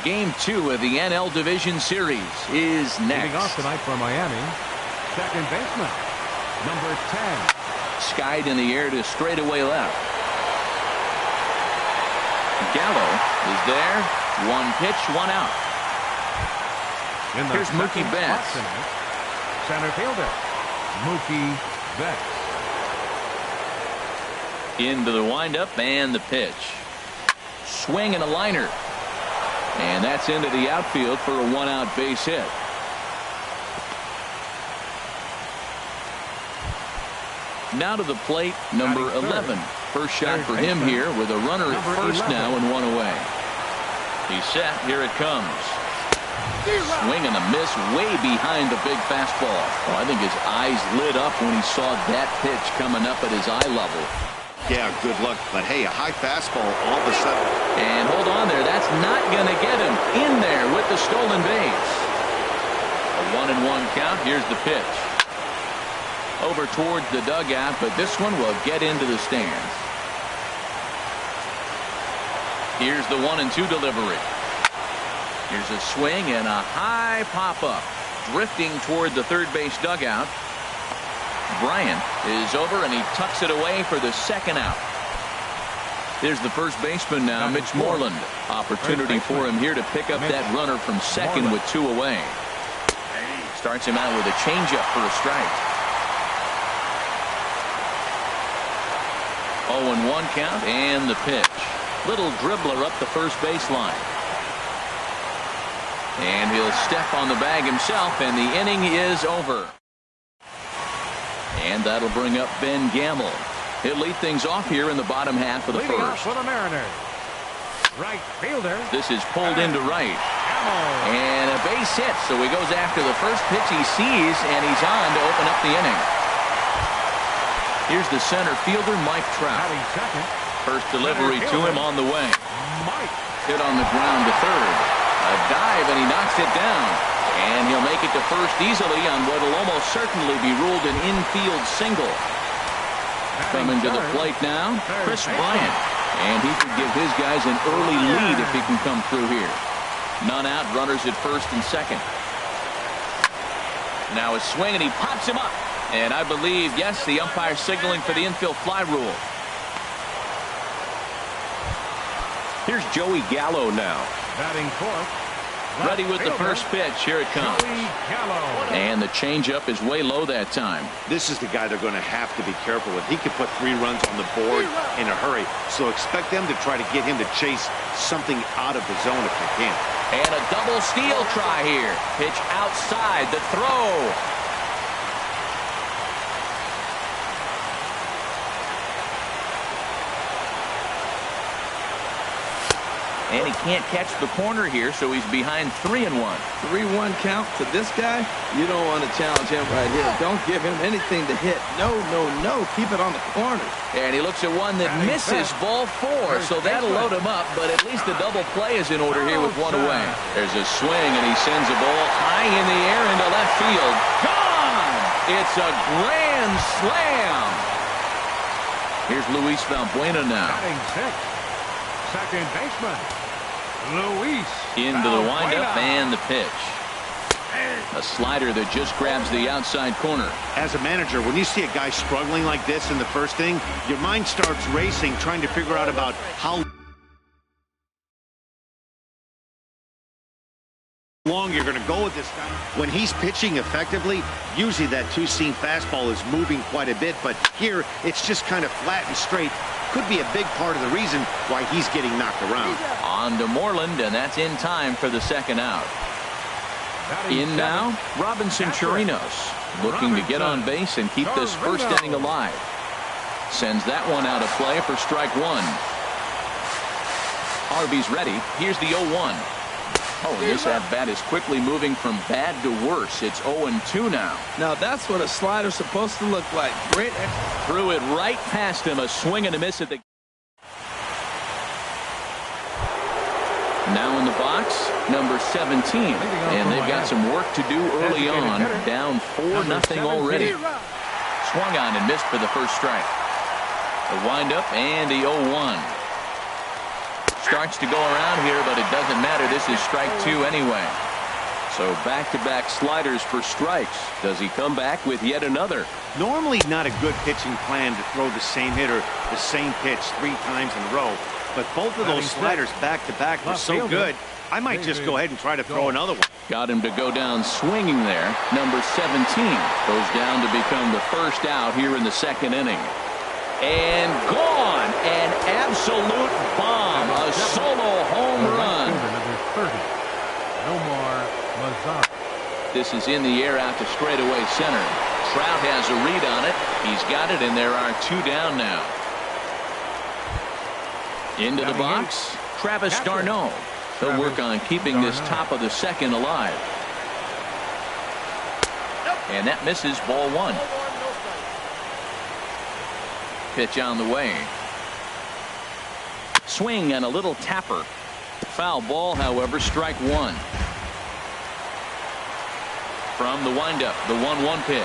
Game 2 of the NL Division Series is next. Leading off tonight for Miami, second baseman, number 10. Skied in the air to straightaway left. Gallo is there. One pitch, one out. Here's Mookie Betts. Center fielder, Mookie Betts. Into the windup and the pitch. Swing and a liner. And that's into the outfield for a one-out base hit. Now to the plate, number 11. First shot for him here with a runner at first now and one away. He's set. Here it comes. Swing and a miss way behind the big fastball. Oh, I think his eyes lit up when he saw that pitch coming up at his eye level. Yeah, good luck. But hey, a high fastball all of a sudden. And hold on there. That's not going to get him in there with the stolen base. A 1-1 count. Here's the pitch. Over towards the dugout, but this one will get into the stands. Here's the 1-2 delivery. Here's a swing and a high pop-up. Drifting toward the third base dugout. Bryant is over, and he tucks it away for the second out. Here's the first baseman now, Mitch Moreland. Opportunity for him here to pick up that runner from second with two away. Starts him out with a changeup for a strike. 0-1 count, and the pitch. Little dribbler up the first baseline. And he'll step on the bag himself, and the inning is over. And that'll bring up Ben Gamble. He'll lead things off here in the bottom half of the Leading first. off for the Mariners, right fielder. This is pulled into right. And a base hit, so he goes after the first pitch he sees, and he's on to open up the inning. Here's the center fielder, Mike Trout. Batting second. First delivery to him on the way. Mike. Hit on the ground to third. A dive, and he knocks it down. And he'll make it to first easily on what will almost certainly be ruled an infield single. Coming to the plate now, Chris Bryant. And he could give his guys an early lead if he can come through here. None out, runners at first and second. Now a swing, and he pops him up. And I believe, yes, the umpire signaling for the infield fly rule. Here's Joey Gallo now. Batting fourth. Ready with the first pitch. Here it comes. And the changeup is way low that time. This is the guy they're going to have to be careful with. He could put 3 runs on the board in a hurry, so expect them to try to get him to chase something out of the zone if they can. And a double steal try here. Pitch outside the throw. And he can't catch the corner here, so he's behind 3-1. 3-1 count to this guy. You don't want to challenge him right here. Don't give him anything to hit. No, no, no. Keep it on the corner. And he looks at one that misses, ball 4, so that'll load him up, but at least the double play is in order here with 1 away. There's a swing, and he sends a ball high in the air into left field. Gone! It's a grand slam. Here's Luis Valbuena now. Batting sixth. Second baseman, Luis. Into the windup and the pitch. A slider that just grabs the outside corner. As a manager, when you see a guy struggling like this in the first inning, your mind starts racing, trying to figure out about how long you're going to go with this guy. When he's pitching effectively, usually that two-seam fastball is moving quite a bit, but here it's just kind of flat and straight. Could be a big part of the reason why he's getting knocked around. On to Moreland, and that's in time for the second out. In now, Robinson Chirinos, looking to get on base and keep this first inning alive. Sends that one out of play for strike 1. Harvey's ready. Here's the 0-1. Oh, and this at-bat is quickly moving from bad to worse. It's 0-2 now. Now that's what a slider's supposed to look like. Great. Threw it right past him. A swing and a miss at the... Now in the box, number 17. And they've got some work to do early on. Down 4-0 already. Swung on and missed for the first strike. The windup and the 0-1. Starts to go around here, but it doesn't matter. This is strike 2 anyway. So back-to-back sliders for strikes. Does he come back with yet another? Normally not a good pitching plan to throw the same hitter the same pitch 3 times in a row. But both of those sliders back-to-back were so good, I might just go ahead and try to throw another one. Got him to go down swinging there. Number 17 goes down to become the first out here in the second inning. And gone. An absolute bomb. A solo home run. No more Mazar. This is in the air out to straightaway center. Trout has a read on it. He's got it, and there are 2 down now. Into the box, Travis d'Arnaud. He'll work on keeping this top of the second alive. And that misses, ball 1. Pitch on the way. Swing and a little tapper. Foul ball, however, strike 1. From the windup, the 1-1 pitch.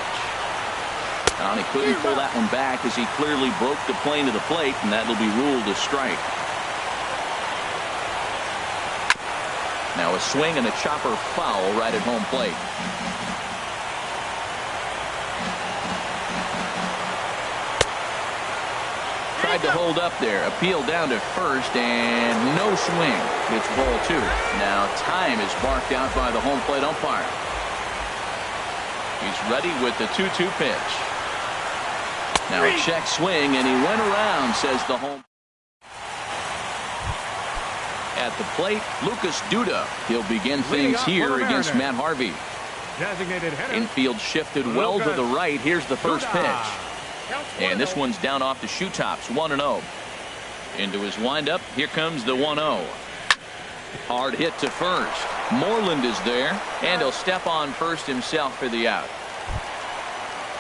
And he couldn't pull that one back as he clearly broke the plane to the plate, and that'll be ruled a strike. Now a swing and a chopper foul right at home plate. Tried to hold up there. Appeal down to first, and no swing. It's ball 2. Now time is marked out by the home plate umpire. He's ready with the 2-2 pitch. Now a check swing, and he went around, says the home. At the plate, Lucas Duda. He'll begin things here against Matt Harvey. Infield shifted well to the right. Here's the first pitch. And this one's down off the shoe tops, 1-0. Into his windup, here comes the 1-0. Hard hit to first. Moreland is there, and he'll step on first himself for the out.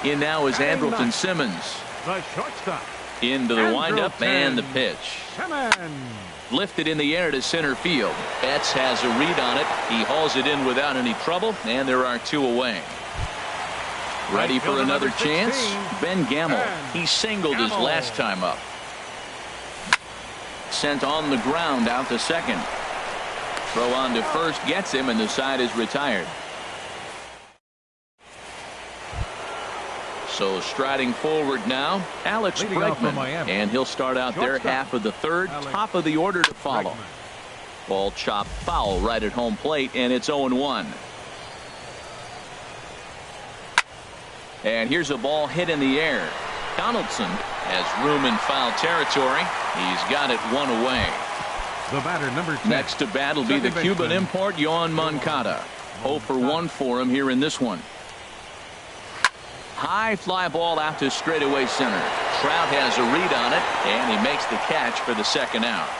In now is Andrelton Simmons. the shortstop. Into the windup and the pitch. Lifted in the air to center field. Betts has a read on it. He hauls it in without any trouble, and there are 2 away. Ready for another chance? Ben Gamble. He singled his last time up. Sent on the ground out to second. Throw on to first gets him, and the side is retired. So striding forward now, Alex Bregman, and he'll start out their half of the third, top of the order to follow. Ball chopped foul right at home plate, and it's 0-1. And here's a ball hit in the air. Donaldson has room in foul territory. He's got it 1 away. The batter, number 10. Next to bat will be the Cuban import, Yoan Moncada. 0 for 1 for him here in this one. High fly ball out to straightaway center. Trout has a read on it, and he makes the catch for the second out.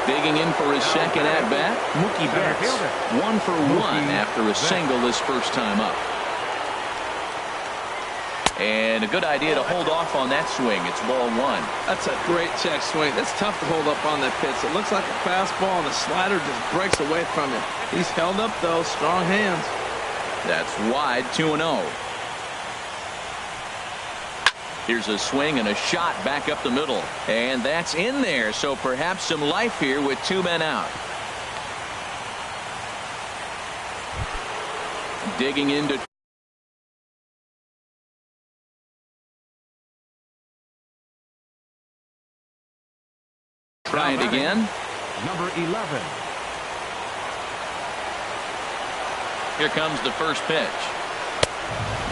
Digging in for his second at-bat, Mookie Betts. 1 for 1 after a single his first time up. And a good idea to hold off on that swing. It's ball 1. That's a great check swing. That's tough to hold up on that pitch. It looks like a fastball, and the slider just breaks away from him. He's held up, though. Strong hands. That's wide, 2-0. Here's a swing and a shot back up the middle. And that's in there, so perhaps some life here with 2 men out. Digging into try it again. Number 11. Here comes the first pitch.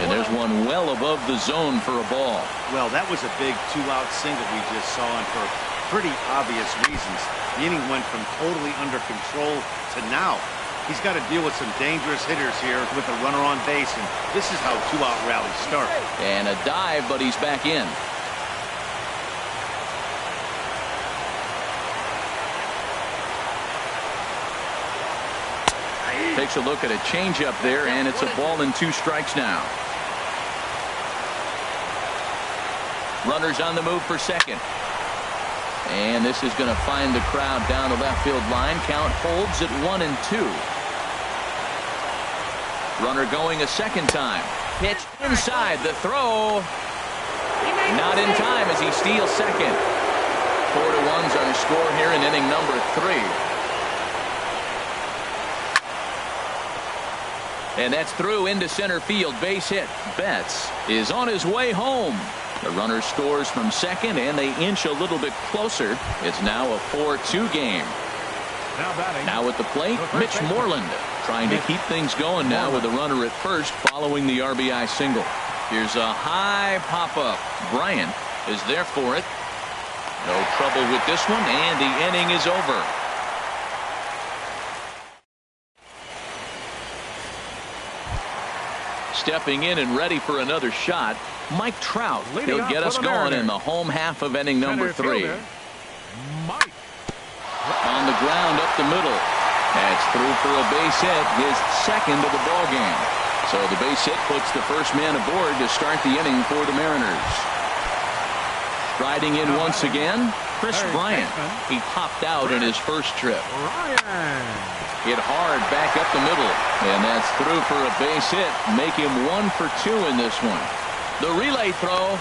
And there's one well above the zone for a ball. Well, that was a big 2-out single we just saw, and for pretty obvious reasons. The inning went from totally under control to now. He's got to deal with some dangerous hitters here with a runner on base, and this is how 2-out rallies start. And a dive, but he's back in. Takes a look at a changeup there, and it's a ball and 2 strikes now. Runners on the move for second. And this is going to find the crowd down the left field line. Count holds at 1-2. Runner going a second time. Pitch inside. The throw. Not in time as he steals second. 4-1's our score here in inning number 3. And that's through into center field. Base hit. Betts is on his way home. The runner scores from second, and they inch a little bit closer. It's now a 4-2 game. Now at the plate, Mitch Moreland trying to keep things going now with a runner at first following the RBI single. Here's a high pop-up. Bryant is there for it. No trouble with this one, and the inning is over. Stepping in and ready for another shot, Mike Trout. He'll get us going in the home half of inning number 3. Mike. On the ground up the middle. That's through for a base hit, his second of the ball game. So the base hit puts the first man aboard to start the inning for the Mariners. Striding in once again, Chris Bryant. He popped out in his first trip. Hit hard back up the middle, and that's through for a base hit. Make him 1 for 2 in this one. The relay throw,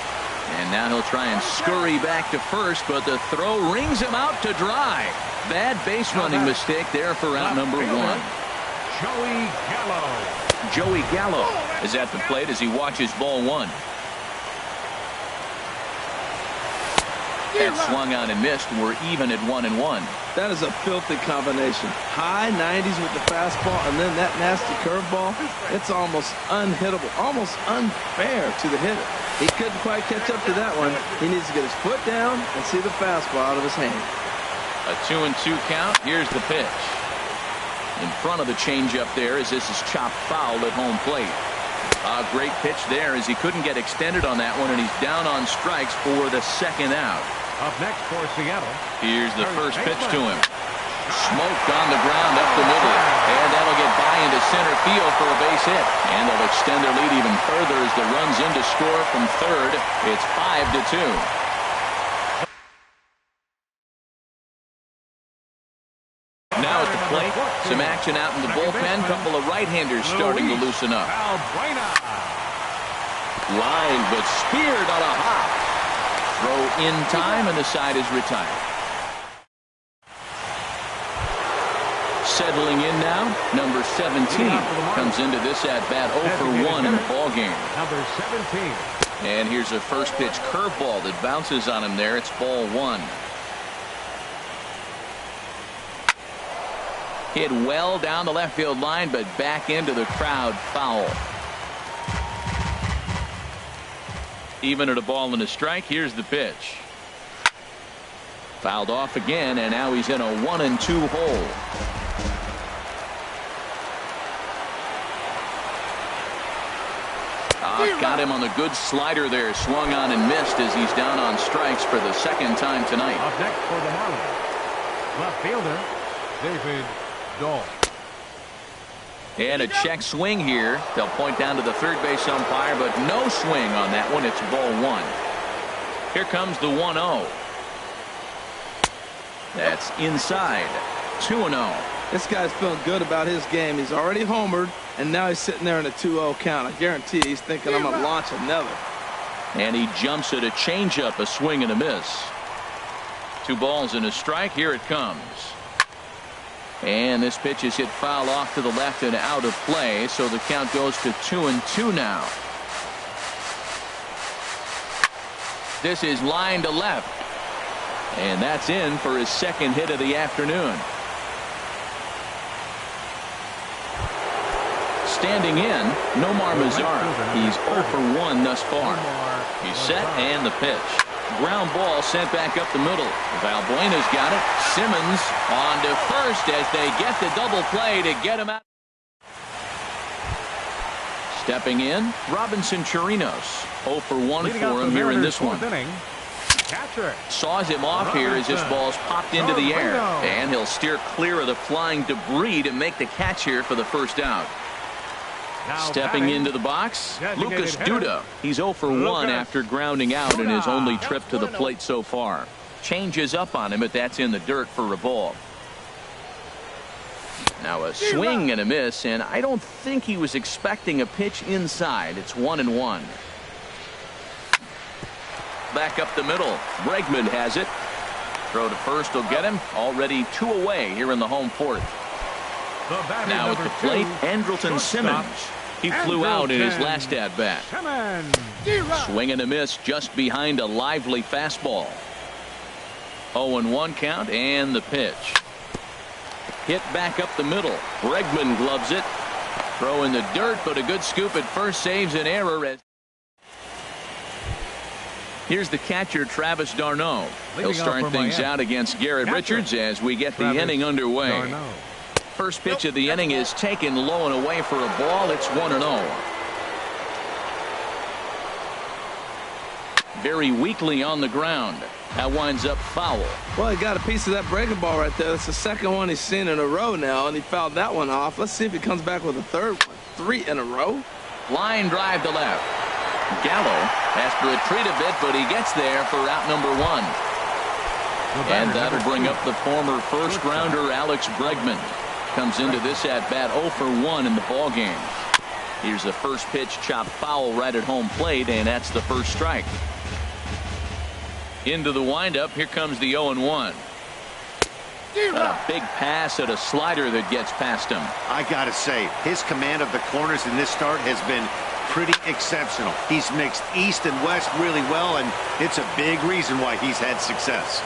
and now he'll try and scurry back to first, but the throw rings him out to dry. Bad base running mistake there for out number 1. Joey Gallo. Joey Gallo is at the plate as he watches ball 1. That swung out and missed. We're even at 1-1. That is a filthy combination. High 90s with the fastball, and then that nasty curveball. It's almost unhittable, almost unfair to the hitter. He couldn't quite catch up to that one. He needs to get his foot down and see the fastball out of his hand. A 2-2 count. Here's the pitch. In front of the changeup there as this is chopped foul at home plate. A great pitch there as he couldn't get extended on that one, and he's down on strikes for the second out. Up next for Seattle. Here's the first pitch to him. Smoked on the ground up the middle. And that'll get by into center field for a base hit. And they'll extend their lead even further as the run's in to score from third. It's 5-2. Now at the plate, some action out in the bullpen. Couple of right-handers starting to loosen up. Line, but speared on a hop. Throw in time, and the side is retired. Settling in now, number 17 comes into this at-bat 0 for 1 in the ballgame. Number 17. And here's a first pitch curveball that bounces on him there. It's ball 1. Hit well down the left field line, but back into the crowd, foul. Even at a ball and a strike, here's the pitch. Fouled off again, and now he's in a 1-2 hole. Got him on the good slider there. Swung on and missed as he's down on strikes for the second time tonight. Up next for the Marlins, left fielder David Dahl. And a check swing here. They'll point down to the third base umpire, but no swing on that one. It's ball 1. Here comes the 1-0. That's inside. 2-0. This guy's feeling good about his game. He's already homered, and now he's sitting there in a 2-0 count. I guarantee he's thinking, I'm going to launch another. And he jumps at a changeup, a swing and a miss. 2 balls and a strike. Here it comes. And this pitch is hit foul off to the left and out of play, so the count goes to 2-2 now. This is line to left. And that's in for his second hit of the afternoon. Standing in, Nomar Mazara. He's 0 for 1 thus far. He's set, and the pitch. Ground ball sent back up the middle. Valbuena's got it. Simmons on to first as they get the double play to get him out. Stepping in, Robinson Chirinos. 0 for 1 for him here in this one. Saws him off here as this ball's popped into the air. And he'll steer clear of the flying debris to make the catch here for the first out. Stepping into the box, Lucas Duda. He's 0 for 1 after grounding out in his only trip to the plate so far. Changes up on him, but that's in the dirt for a ball. Now a swing and a miss, and I don't think he was expecting a pitch inside. It's 1-1. Back up the middle. Bregman has it. Throw to first will get him. Already 2 away here in the home fourth. Now at the plate, Andrelton Simmons. He flew out in his last at-bat. Swing and a miss just behind a lively fastball. 0-1 count, and the pitch. Hit back up the middle. Bregman gloves it. Throw in the dirt, but a good scoop at first saves an error. Here's the catcher, Travis d'Arnaud. He'll start things out against Garrett Richards as we get the inning underway. First pitch of the inning is taken low and away for a ball. It's 1-0. Very weakly on the ground. That winds up foul. Well, he got a piece of that breaking ball right there. That's the second one he's seen in a row now, and he fouled that one off. Let's see if he comes back with a third one. 3 in a row. Line drive to left. Gallo has to retreat a bit, but he gets there for out number 1. And that'll bring up the former first-rounder Alex Bregman. Comes into this at-bat 0 for 1 in the ballgame. Here's the first pitch chopped foul right at home plate, and that's the first strike. Into the windup, here comes the 0-1. A big pass at a slider that gets past him. I gotta say, his command of the corners in this start has been pretty exceptional. He's mixed east and west really well, and it's a big reason why he's had success.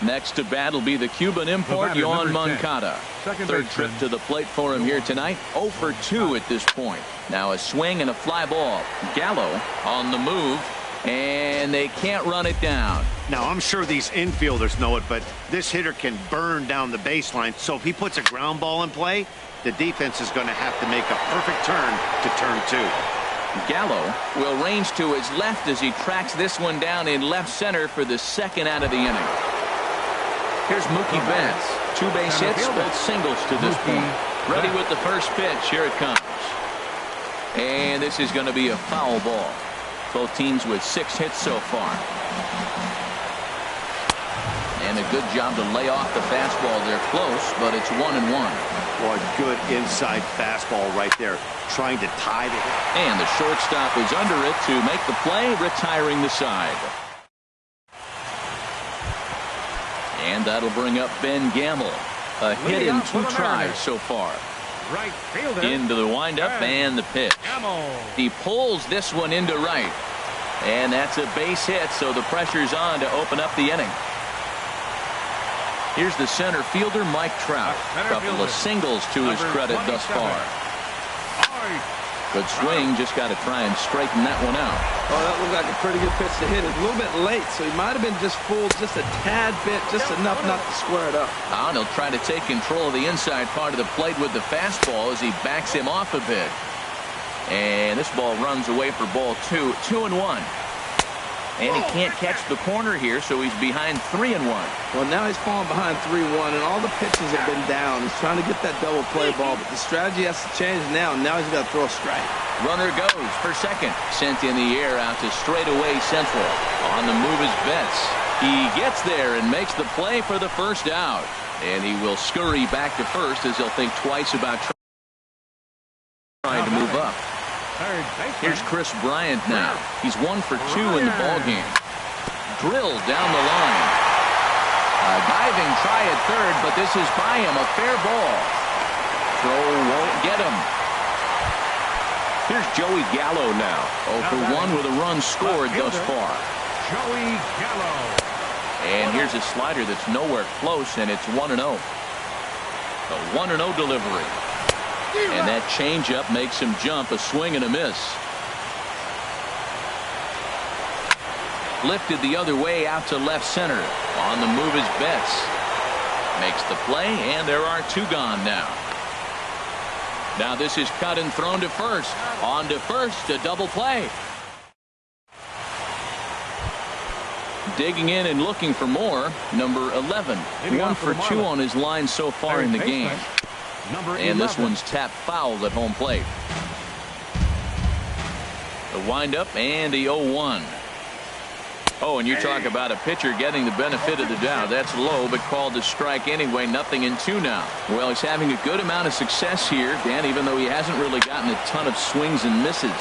Next to bat will be the Cuban import, Yoan Moncada. Third trip to the plate for him here tonight. 0 for 2 at this point. Now a swing and a fly ball. Gallo on the move, and they can't run it down. Now, I'm sure these infielders know it, but this hitter can burn down the baseline. So if he puts a ground ball in play, the defense is going to have to make a perfect turn to turn 2. Gallo will range to his left as he tracks this one down in left center for the second out of the inning. Here's Mookie Betts. 2 base hits, both singles to this point. Ready with the first pitch. Here it comes. And this is going to be a foul ball. Both teams with 6 hits so far. And a good job to lay off the fastball. They're close, but it's 1-1. Boy, good inside fastball right there, trying to tie it. And the shortstop is under it to make the play, retiring the side. And that'll bring up Ben Gamble. A hit in 2 tries so far. Right fielder. Into the windup and the pitch. He pulls this one into right. And that's a base hit, so the pressure's on to open up the inning. Here's the center fielder, Mike Trout. A couple of singles to his credit thus far. Good swing, just got to try and straighten that one out. Oh, that looked like a pretty good pitch to hit. It's a little bit late, so he might have been just fooled just a tad bit, just enough not to square it up. And he'll try to take control of the inside part of the plate with the fastball as he backs him off a bit. And this ball runs away for ball 2. 2-1. And he can't catch the corner here, so he's behind 3-1. Well, now he's falling behind 3-1, and all the pitches have been down. He's trying to get that double play ball, but the strategy has to change now. Now he's got to throw a strike. Runner goes for second. Sent in the air out to straightaway central. On the move is Betts. He gets there and makes the play for the first out. And he will scurry back to first as he'll think twice about trying to move up. Here's Chris Bryant now. He's 1 for 2 in the ballgame. Drilled down the line. A diving try at third, but this is by him. A fair ball. Throw won't get him. Here's Joey Gallo now. 0 for 1 with a run scored thus far. Joey Gallo. And here's a slider that's nowhere close, and it's 1-0. A 1-0 delivery. And that changeup makes him jump. A swing and a miss. Lifted the other way out to left center. On the move is Betts. Makes the play, and there are 2 gone now. Now this is cut and thrown to first. On to first, a double play. Digging in and looking for more. Number 11. 1 for 2 on his line so far in the game. And this one's tapped foul at home plate. The windup and the 0-1. Oh, and you talk about a pitcher getting the benefit of the doubt. That's low, but called to strike anyway. 0-2 now. Well, he's having a good amount of success here, Dan, even though he hasn't really gotten a ton of swings and misses.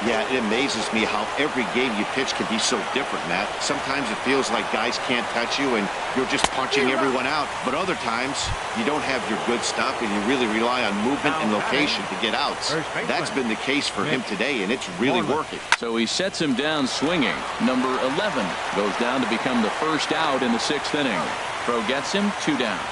Yeah, it amazes me how every game you pitch can be so different, Matt. Sometimes it feels like guys can't touch you and you're just punching everyone out. But other times, you don't have your good stuff and you really rely on movement and location to get outs. That's been the case for him today, and it's really working. So he sets him down swinging. Number 11 goes down to become the first out in the 6th inning. Throw gets him, 2 down.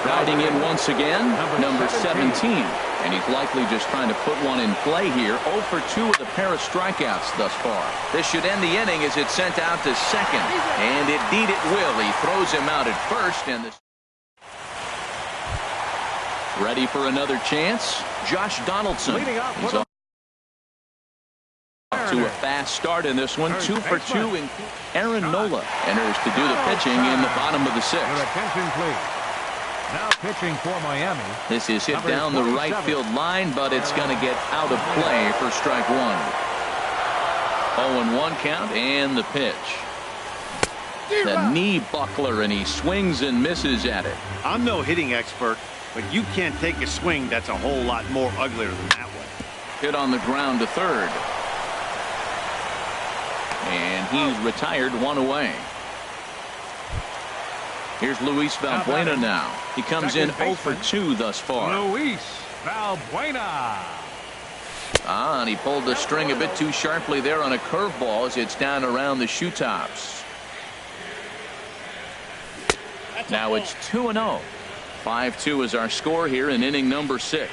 Riding in once again, number 17. And he's likely just trying to put one in play here. 0 for 2 with a pair of strikeouts thus far. This should end the inning as it's sent out to second. And indeed it will. He throws him out at first. And ready for another chance. Josh Donaldson. He's off to a fast start in this one. 2 for 2. And Aaron Nola enters to do the pitching in the bottom of the 6th. Attention, please. Now pitching for Miami. This is hit down the right field line, but it's going to get out of play for strike 1. 0-1 count and the pitch. The knee buckler, and he swings and misses at it. I'm no hitting expert, but you can't take a swing that's a whole lot more uglier than that one. Hit on the ground to third. And he's retired, 1 away. Here's Luis Valbuena now. He comes in 0 for 2 thus far. Luis Valbuena. And he pulled the string a bit too sharply there on a curveball as it's down around the shoe tops. Now it's 2-0. 5-2 is our score here in inning number 6.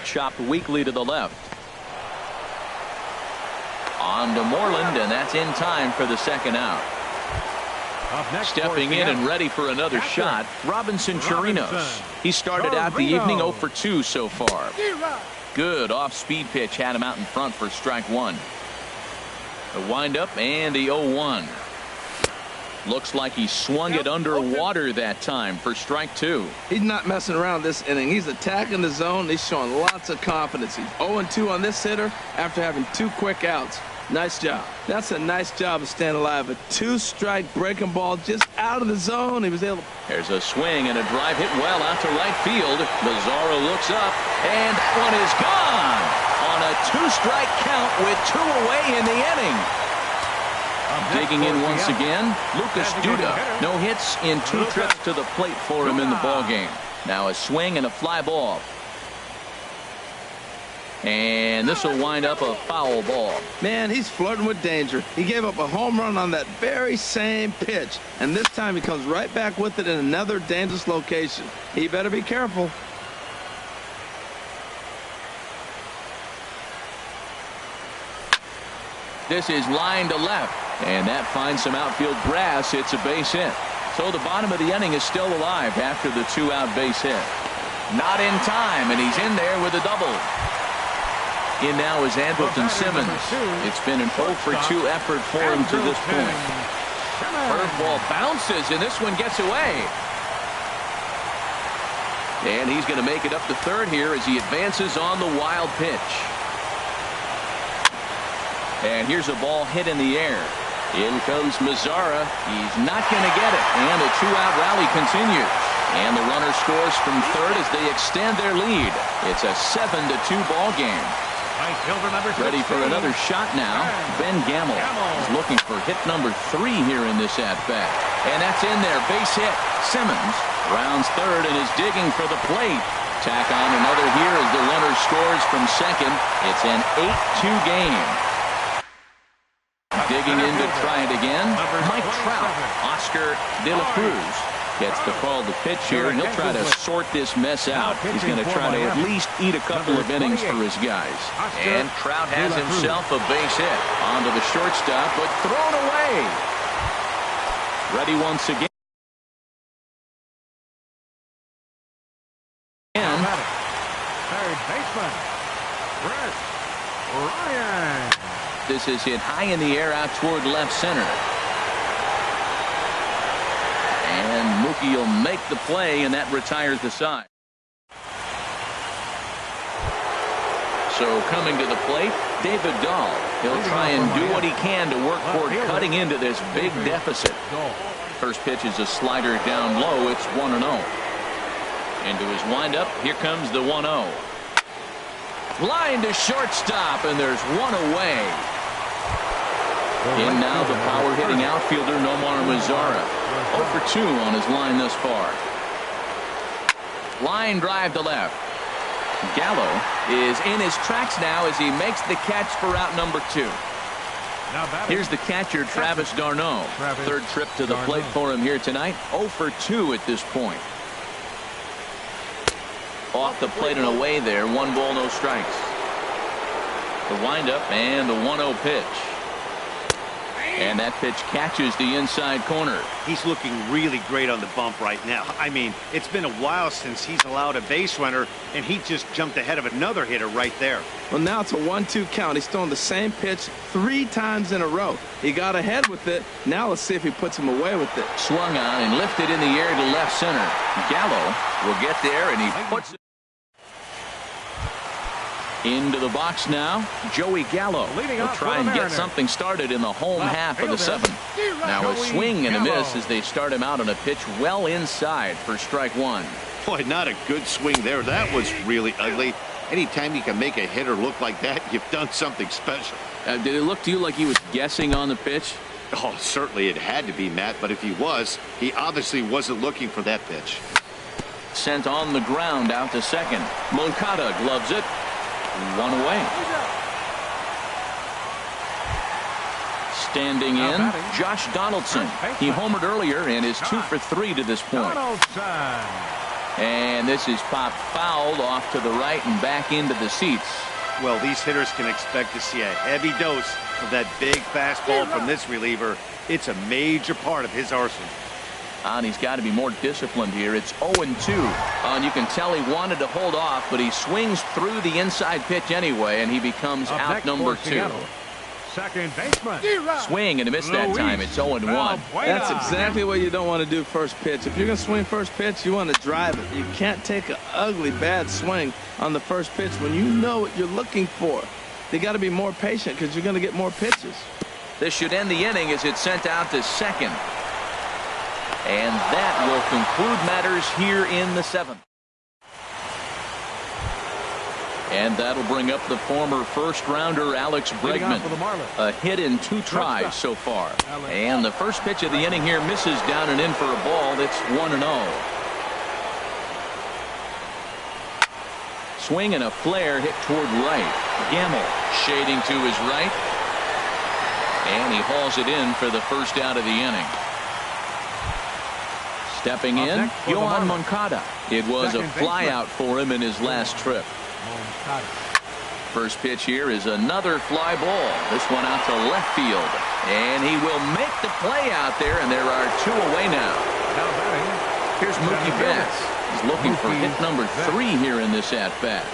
Chopped weakly to the left. On to Moreland, and that's in time for the second out. Stepping in and ready for another shot, Robinson Chirinos. He started out the evening 0 for 2 so far. Good off-speed pitch had him out in front for strike one. The windup and the 0-1. Looks like he swung it underwater that time for strike two. He's not messing around this inning. He's attacking the zone. He's showing lots of confidence. He's 0-2 on this hitter after having 2 quick outs. Nice job. That's a nice job of staying alive. A 2-strike breaking ball just out of the zone. He was able to. There's a swing and a drive hit well out to right field. Mazzara looks up, and that one is gone on a 2-strike count with 2 away in the inning. Digging in once again, Lucas Duda. No hits in 2 trips to the plate for him in the ballgame. Now a swing and a fly ball. And this will wind up a foul ball. Man, he's flirting with danger. He gave up a home run on that very same pitch. And this time he comes right back with it in another dangerous location. He better be careful. This is line to left. And that finds some outfield grass. It's a base hit. So the bottom of the inning is still alive after the 2-out base hit. Not in time, and he's in there with a double. In now is Andrelton Simmons. It's been an 0 for 2 effort for him to this point. Curveball bounces, and this one gets away. And he's going to make it up to third here as he advances on the wild pitch. And here's a ball hit in the air. In comes Mazzara. He's not going to get it. And a 2-out rally continues. And the runner scores from third as they extend their lead. It's a 7-2 ball game. Ready for another shot now. Ben Gamble is looking for hit number 3 here in this at-bat. And that's in there. Base hit. Simmons rounds third and is digging for the plate. Tack on another here as the runner scores from second. It's an 8-2 game. Digging in to try it again. Mike Trout. Oscar De La Cruz gets the call to pitch here, and he'll try to sort this mess out. He's going to try to at least eat a couple of innings for his guys. And Trout has himself a base hit. Onto the shortstop, but thrown away. Ready once again. Third baseman, Chris Ryan. This is hit high in the air out toward left center. And Mookie will make the play, and that retires the side. So coming to the plate, David Dahl. He'll try and do what he can to work toward cutting into this big deficit. First pitch is a slider down low. It's 1-0. Into his windup, here comes the 1-0. Line to shortstop, and there's one away. In now the power-hitting outfielder Nomar Mazzara. 0 for 2 on his line thus far. Line drive to left. Gallo is in his tracks now as he makes the catch for out number 2. Here's the catcher, Travis d'Arnaud. Third trip to the plate for him here tonight. 0 for 2 at this point. Off the plate and away there. 1 ball, no strikes. The windup and the 1-0 pitch. And that pitch catches the inside corner. He's looking really great on the bump right now. I mean, it's been a while since he's allowed a base runner, and he just jumped ahead of another hitter right there. Well, now it's a 1-2 count. He's throwing the same pitch 3 times in a row. He got ahead with it. Now let's see if he puts him away with it. Swung on and lifted in the air to left center. Gallo will get there, and he puts it into the box now. Joey Gallo will try and get something started in the home half of the 7th. Now a swing and a miss as they start him out on a pitch well inside for strike 1. Boy, not a good swing there. That was really ugly. Anytime you can make a hitter look like that, you've done something special. Did it look to you like he was guessing on the pitch? Oh, certainly it had to be, Matt, but if he was, he obviously wasn't looking for that pitch. Sent on the ground out to second. Moncada gloves it. 1 away. Standing in, Josh Donaldson. He homered earlier and is 2 for 3 to this point. And this is popped fouled off to the right and back into the seats. Well, these hitters can expect to see a heavy dose of that big fastball from this reliever. It's a major part of his arsenal. And he's got to be more disciplined here. It's 0-2. And you can tell he wanted to hold off, but he swings through the inside pitch anyway, and he becomes out number 2. Second baseman. Swing and a miss that time. It's 0-1. That's exactly what you don't want to do first pitch. If you're going to swing first pitch, you want to drive it. You can't take an ugly, bad swing on the first pitch when you know what you're looking for. You got to be more patient because you're going to get more pitches. This should end the inning as it's sent out to second. And that will conclude matters here in the 7th. And that'll bring up the former first-rounder Alex Bregman. A hit in 2 tries so far. And the first pitch of the inning here misses down and in for a ball. That's 1-0. Swing and a flare hit toward right. Gamble shading to his right. And he hauls it in for the first out of the inning. Stepping in, Yohan Moncada. It was a flyout for him in his last trip. First pitch here is another fly ball. This one out to left field. And he will make the play out there, and there are 2 away now. Here's Mookie Betts. He's looking for hit number 3 here in this at-bat.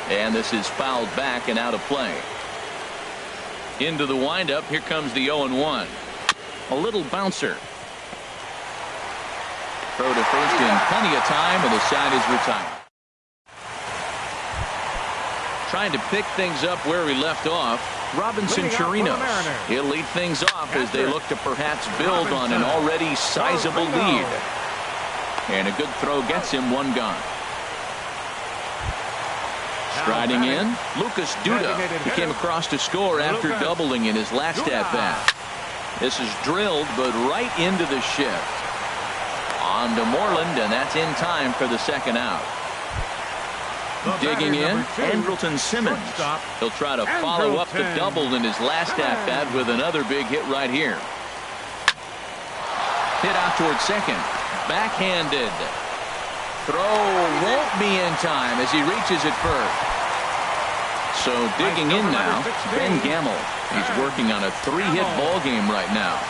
And this is fouled back and out of play. Into the windup, here comes the 0-1. A little bouncer. Throw to first in plenty of time, and the side is retired. Trying to pick things up where he left off, Robinson Chirinos. He'll lead things off as they look to perhaps build on an already sizable lead. And a good throw gets him 1 gone. Striding in, Lucas Duda. He came across to score after doubling in his last at-bat. This is drilled, but right into the shift. On to Moreland, and that's in time for the second out. Digging in, Andrelton Simmons. He'll try to follow up the double in his last at-bat with another big hit right here. Hit out towards second. Backhanded. Throw won't be in time as he reaches it first. So digging in now, Ben Gamble. He's working on a 3-hit ball game right now.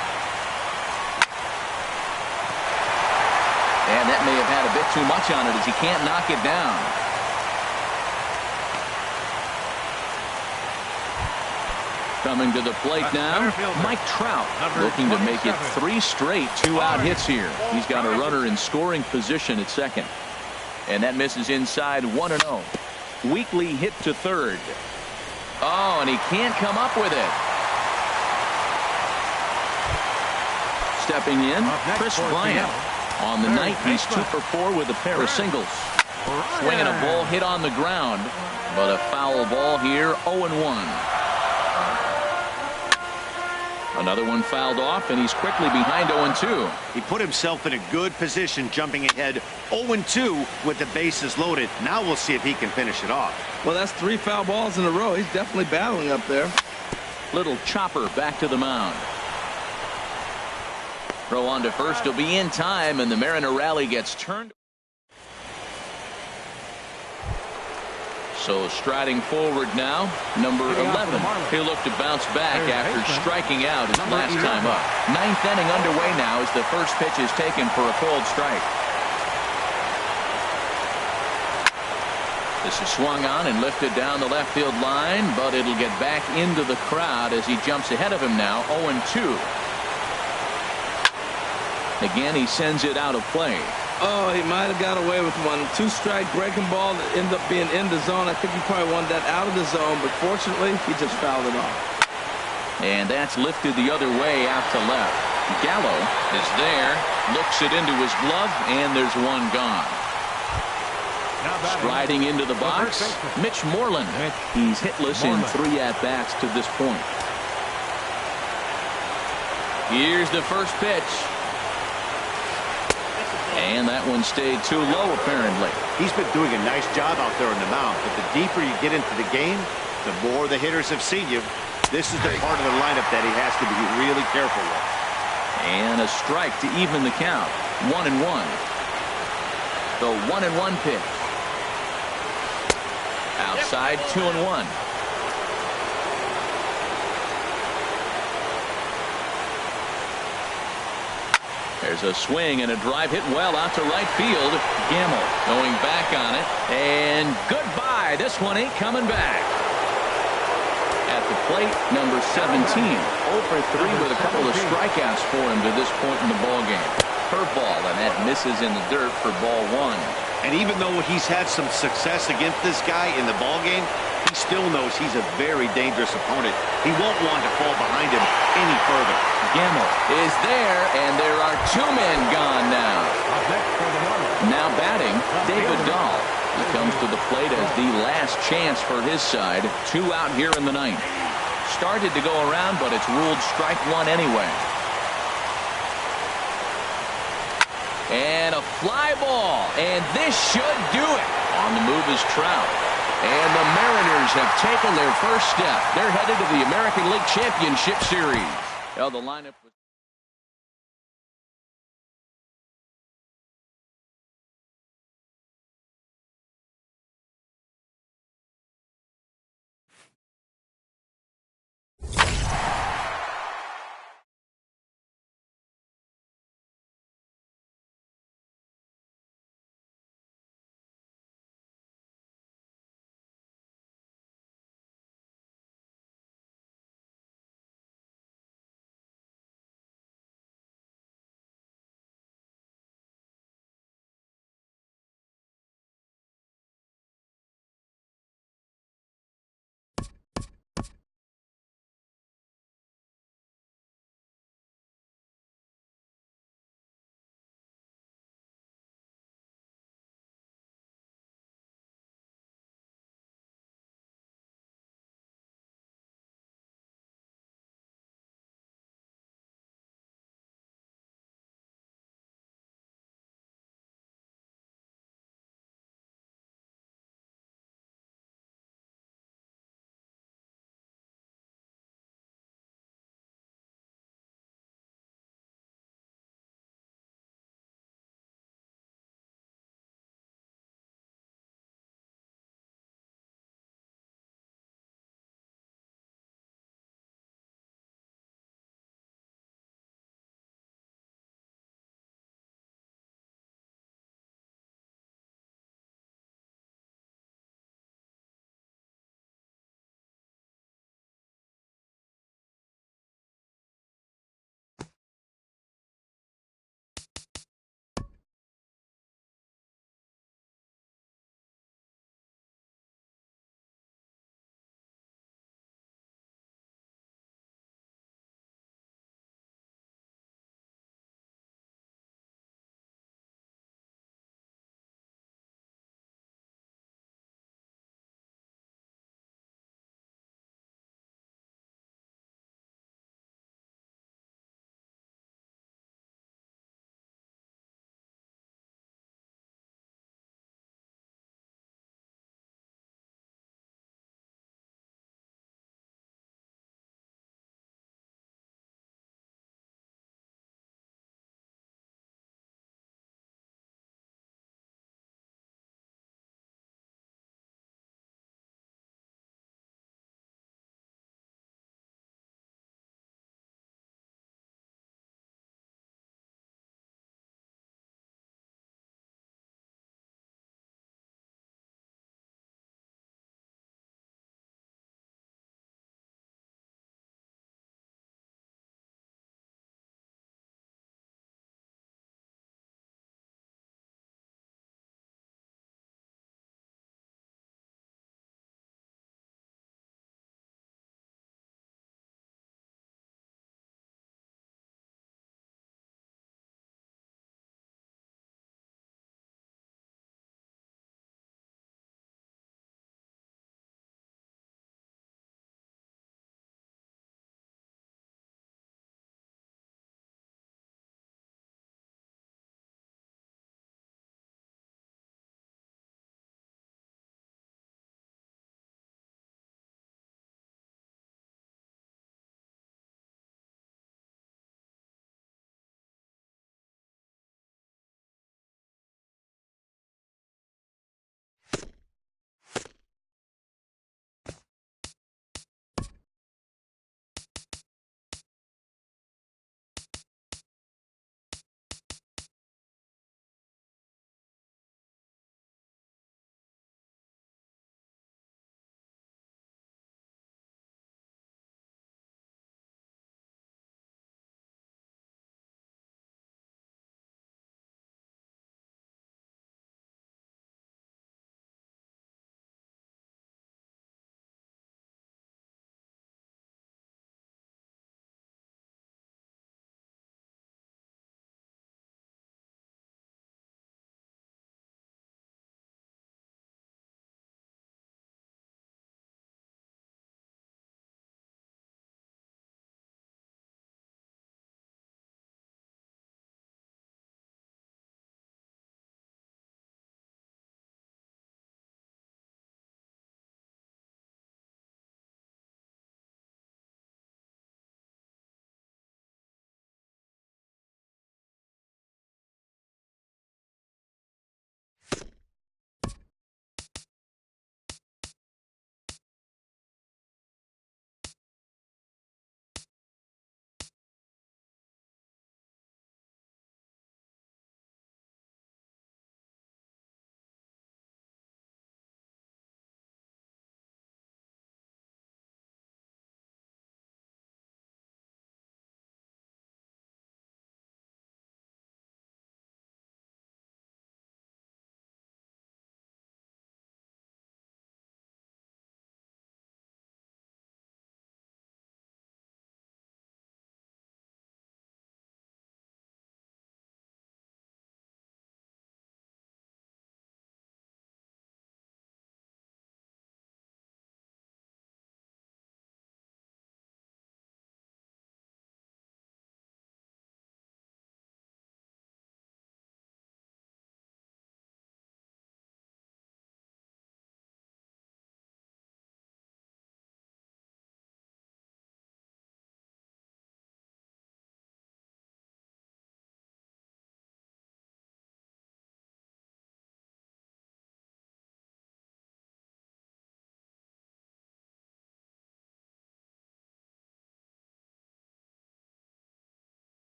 And that may have had a bit too much on it as he can't knock it down. Coming to the plate now, Mike Trout looking to make it 3 straight 2-out hits here. He's got a runner in scoring position at second. And that misses inside 1-0. Weekly hit to third. Oh, and he can't come up with it. Stepping in, Chris Bryant. On the night, he's 2 for 4 with a pair of singles. Swinging a ball hit on the ground, but a foul ball here, 0-1. Another one fouled off, and he's quickly behind 0-2. He put himself in a good position, jumping ahead 0-2 with the bases loaded. Now we'll see if he can finish it off. Well, that's 3 foul balls in a row. He's definitely battling up there. Little chopper back to the mound. Throw on to first. He'll be in time, and the Mariner rally gets turned. So striding forward now, number 11. He'll look to bounce back after striking out his last time up. 9th inning underway now as the first pitch is taken for a called strike. This is swung on and lifted down the left field line, but it'll get back into the crowd as he jumps ahead of him now, 0-2. Again, he sends it out of play. Oh, he might have got away with one. 2-strike breaking ball that ended up being in the zone. I think he probably wanted that out of the zone, but fortunately, he just fouled it off. And that's lifted the other way out to left. Gallo is there, looks it into his glove, and there's 1 gone. Striding into the box, Mitch Moreland. He's hitless in 3 at-bats to this point. Here's the first pitch. And that one stayed too low, apparently. He's been doing a nice job out there on the mound, but the deeper you get into the game, the more the hitters have seen you. This is the part of the lineup that he has to be really careful with. And a strike to even the count. 1-1. The 1-1 pitch. side 2-1. There's a swing and a drive hit well out to right field. Gamble going back on it. And goodbye. This one ain't coming back. At the plate, number 17. 0 for 3 with a couple of strikeouts for him to this point in the ballgame. Curveball, and that misses in the dirt for ball 1. And even though he's had some success against this guy in the ballgame, he still knows he's a very dangerous opponent. He won't want to fall behind him any further. Gamble is there, and there are 2 men gone now. Now batting, David Dahl. He comes to the plate as the last chance for his side. 2 out here in the 9th. Started to go around, but it's ruled strike 1 anyway. And a fly ball, and this should do it. On the move is Trout. And the Mariners have taken their first step. They're headed to the American League Championship Series. Well, the lineup.